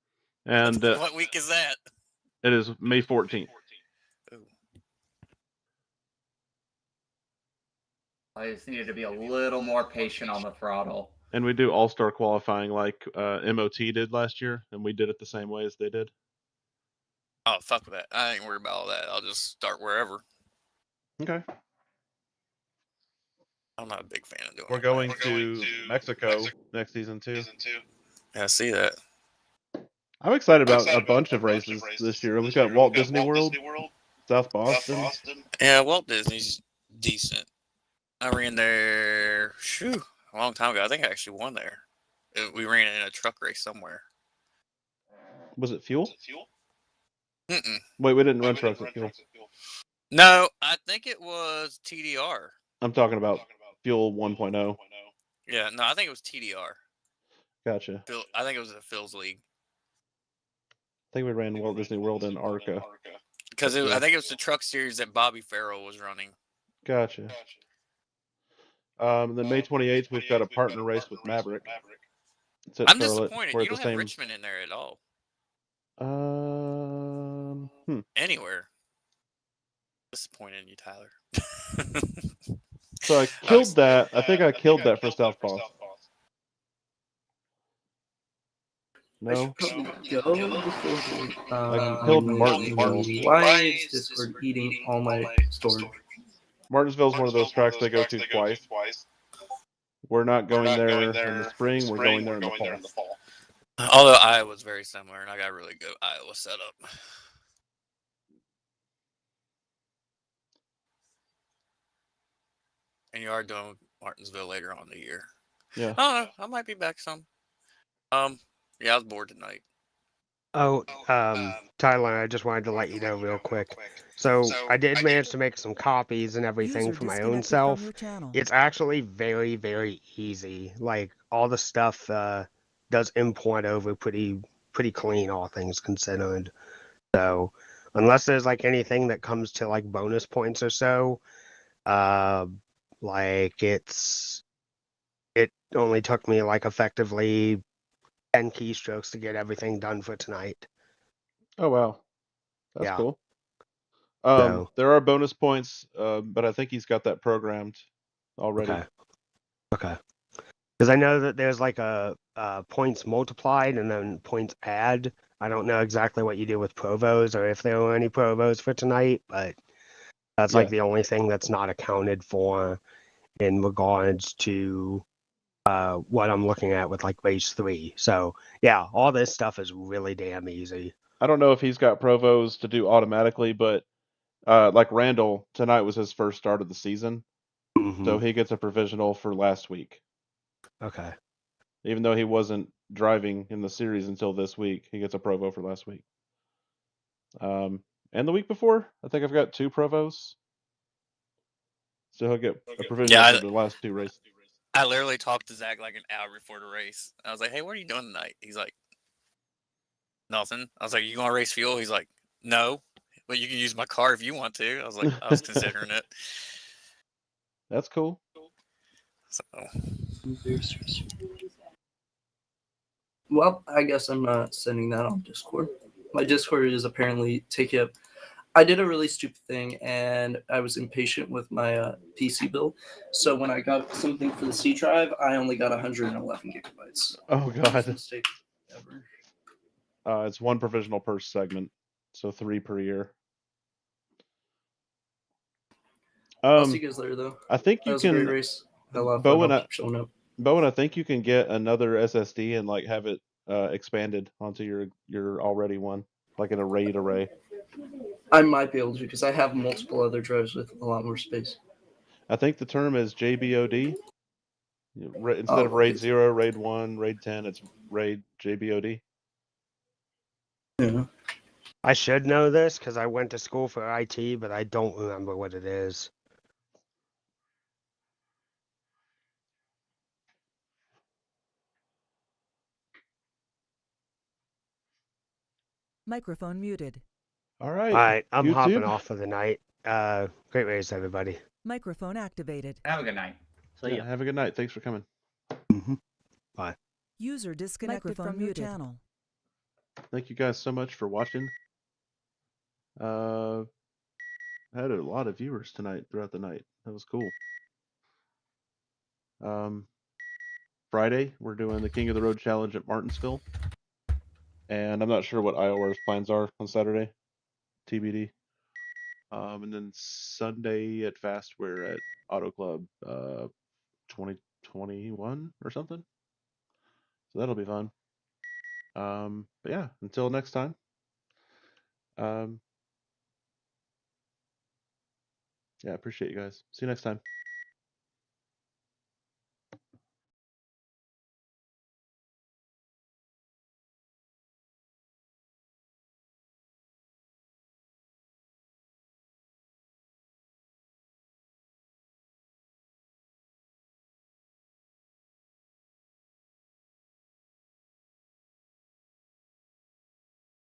what week is that? It is May 14th. I just needed to be a little more patient on the throttle. And we do all-star qualifying like MOT did last year, and we did it the same way as they did. Oh, fuck with that. I ain't worried about all that. I'll just start wherever. Okay. I'm not a big fan of doing We're going to Mexico next season too. Yeah, I see that. I'm excited about a bunch of races this year. We've got Walt Disney World, South Boston. Yeah, Walt Disney's decent. I ran there a long time ago. I think I actually won there. We ran in a truck race somewhere. Was it Fuel? Mm-mm. Wait, we didn't run trucks at Fuel. No, I think it was TDR. I'm talking about Fuel 1.0. Yeah, no, I think it was TDR. Gotcha. I think it was a Phil's League. I think we ran Walt Disney World in ARCA. Because I think it was the truck series that Bobby Farrell was running. Gotcha. Then May 28th, we've got a partner race with Maverick. I'm disappointed. You don't have Richmond in there at all. Anywhere. Disappointed in you, Tyler. So I killed that. I think I killed that for South Boston. No. I killed Martinsville. Why is Discord eating all my storage? Martinsville's one of those tracks they go to twice. We're not going there in the spring. We're going there in the fall. Although Iowa's very similar, and I got really good Iowa setup. And you are doing Martinsville later on in the year. Yeah. I don't know. I might be back some. Yeah, I was bored tonight. Oh, Tyler, I just wanted to let you know real quick. So I did manage to make some copies and everything for my own self. It's actually very, very easy. Like all the stuff does import over pretty clean, all things considered. So unless there's like anything that comes to like bonus points or so, like it only took me like effectively 10 keystrokes to get everything done for tonight. Oh wow, that's cool. So, there are bonus points, but I think he's got that programmed already. Okay. Because I know that there's like a points multiplied and then points add. I don't know exactly what you do with provos or if there were any provos for tonight, but that's like the only thing that's not accounted for in regards to what I'm looking at with like race 3. So yeah, all this stuff is really damn easy. I don't know if he's got provos to do automatically, but like Randall, tonight was his first start of the season. So he gets a provisional for last week. Okay. Even though he wasn't driving in the series until this week, he gets a provo for last week. And the week before, I think I've got 2 provos. So he'll get a provisional for the last 2 races. I literally talked to Zach like an hour before the race. I was like, "Hey, what are you doing tonight?" He's like, "Nothing." I was like, "You gonna race fuel?" He's like, "No, but you can use my car if you want to." I was like, I was considering it. That's cool. So. Well, I guess I'm not sending that on Discord. My Discord is apparently taking up. I did a really stupid thing, and I was impatient with my PC build. So when I got something for the C drive, I only got 111 gigabytes. Oh god. Mistake ever. It's 1 provisional per segment, so 3 per year. I'll see you guys later, though. I think you that was a can. great race. Bowen, I think you can get another SSD and like have it expanded onto your already one, like in a RAID array. I might be able to because I have multiple other drives with a lot more space. I think the term is JBOD. Instead of RAID 0, RAID 1, RAID 10, it's RAID JBOD. Yeah. I should know this because I went to school for IT, but I don't remember what it is. Microphone muted. All right. All right, I'm YouTube. hopping off for the night. Great race, everybody. Microphone activated. Have a good night. Yeah, have a good night. Thanks for coming. Bye. User disconnected from your channel. Thank you guys so much for watching. I had a lot of viewers tonight throughout the night. That was cool. Friday, we're doing the King of the Road Challenge at Martinsville. And I'm not sure what IOR's plans are on Saturday. TBD. And then Sunday at Fast, we're at Auto Club 2021 or something. So that'll be fun. But yeah, until next time. Yeah, appreciate you guys. See you next time.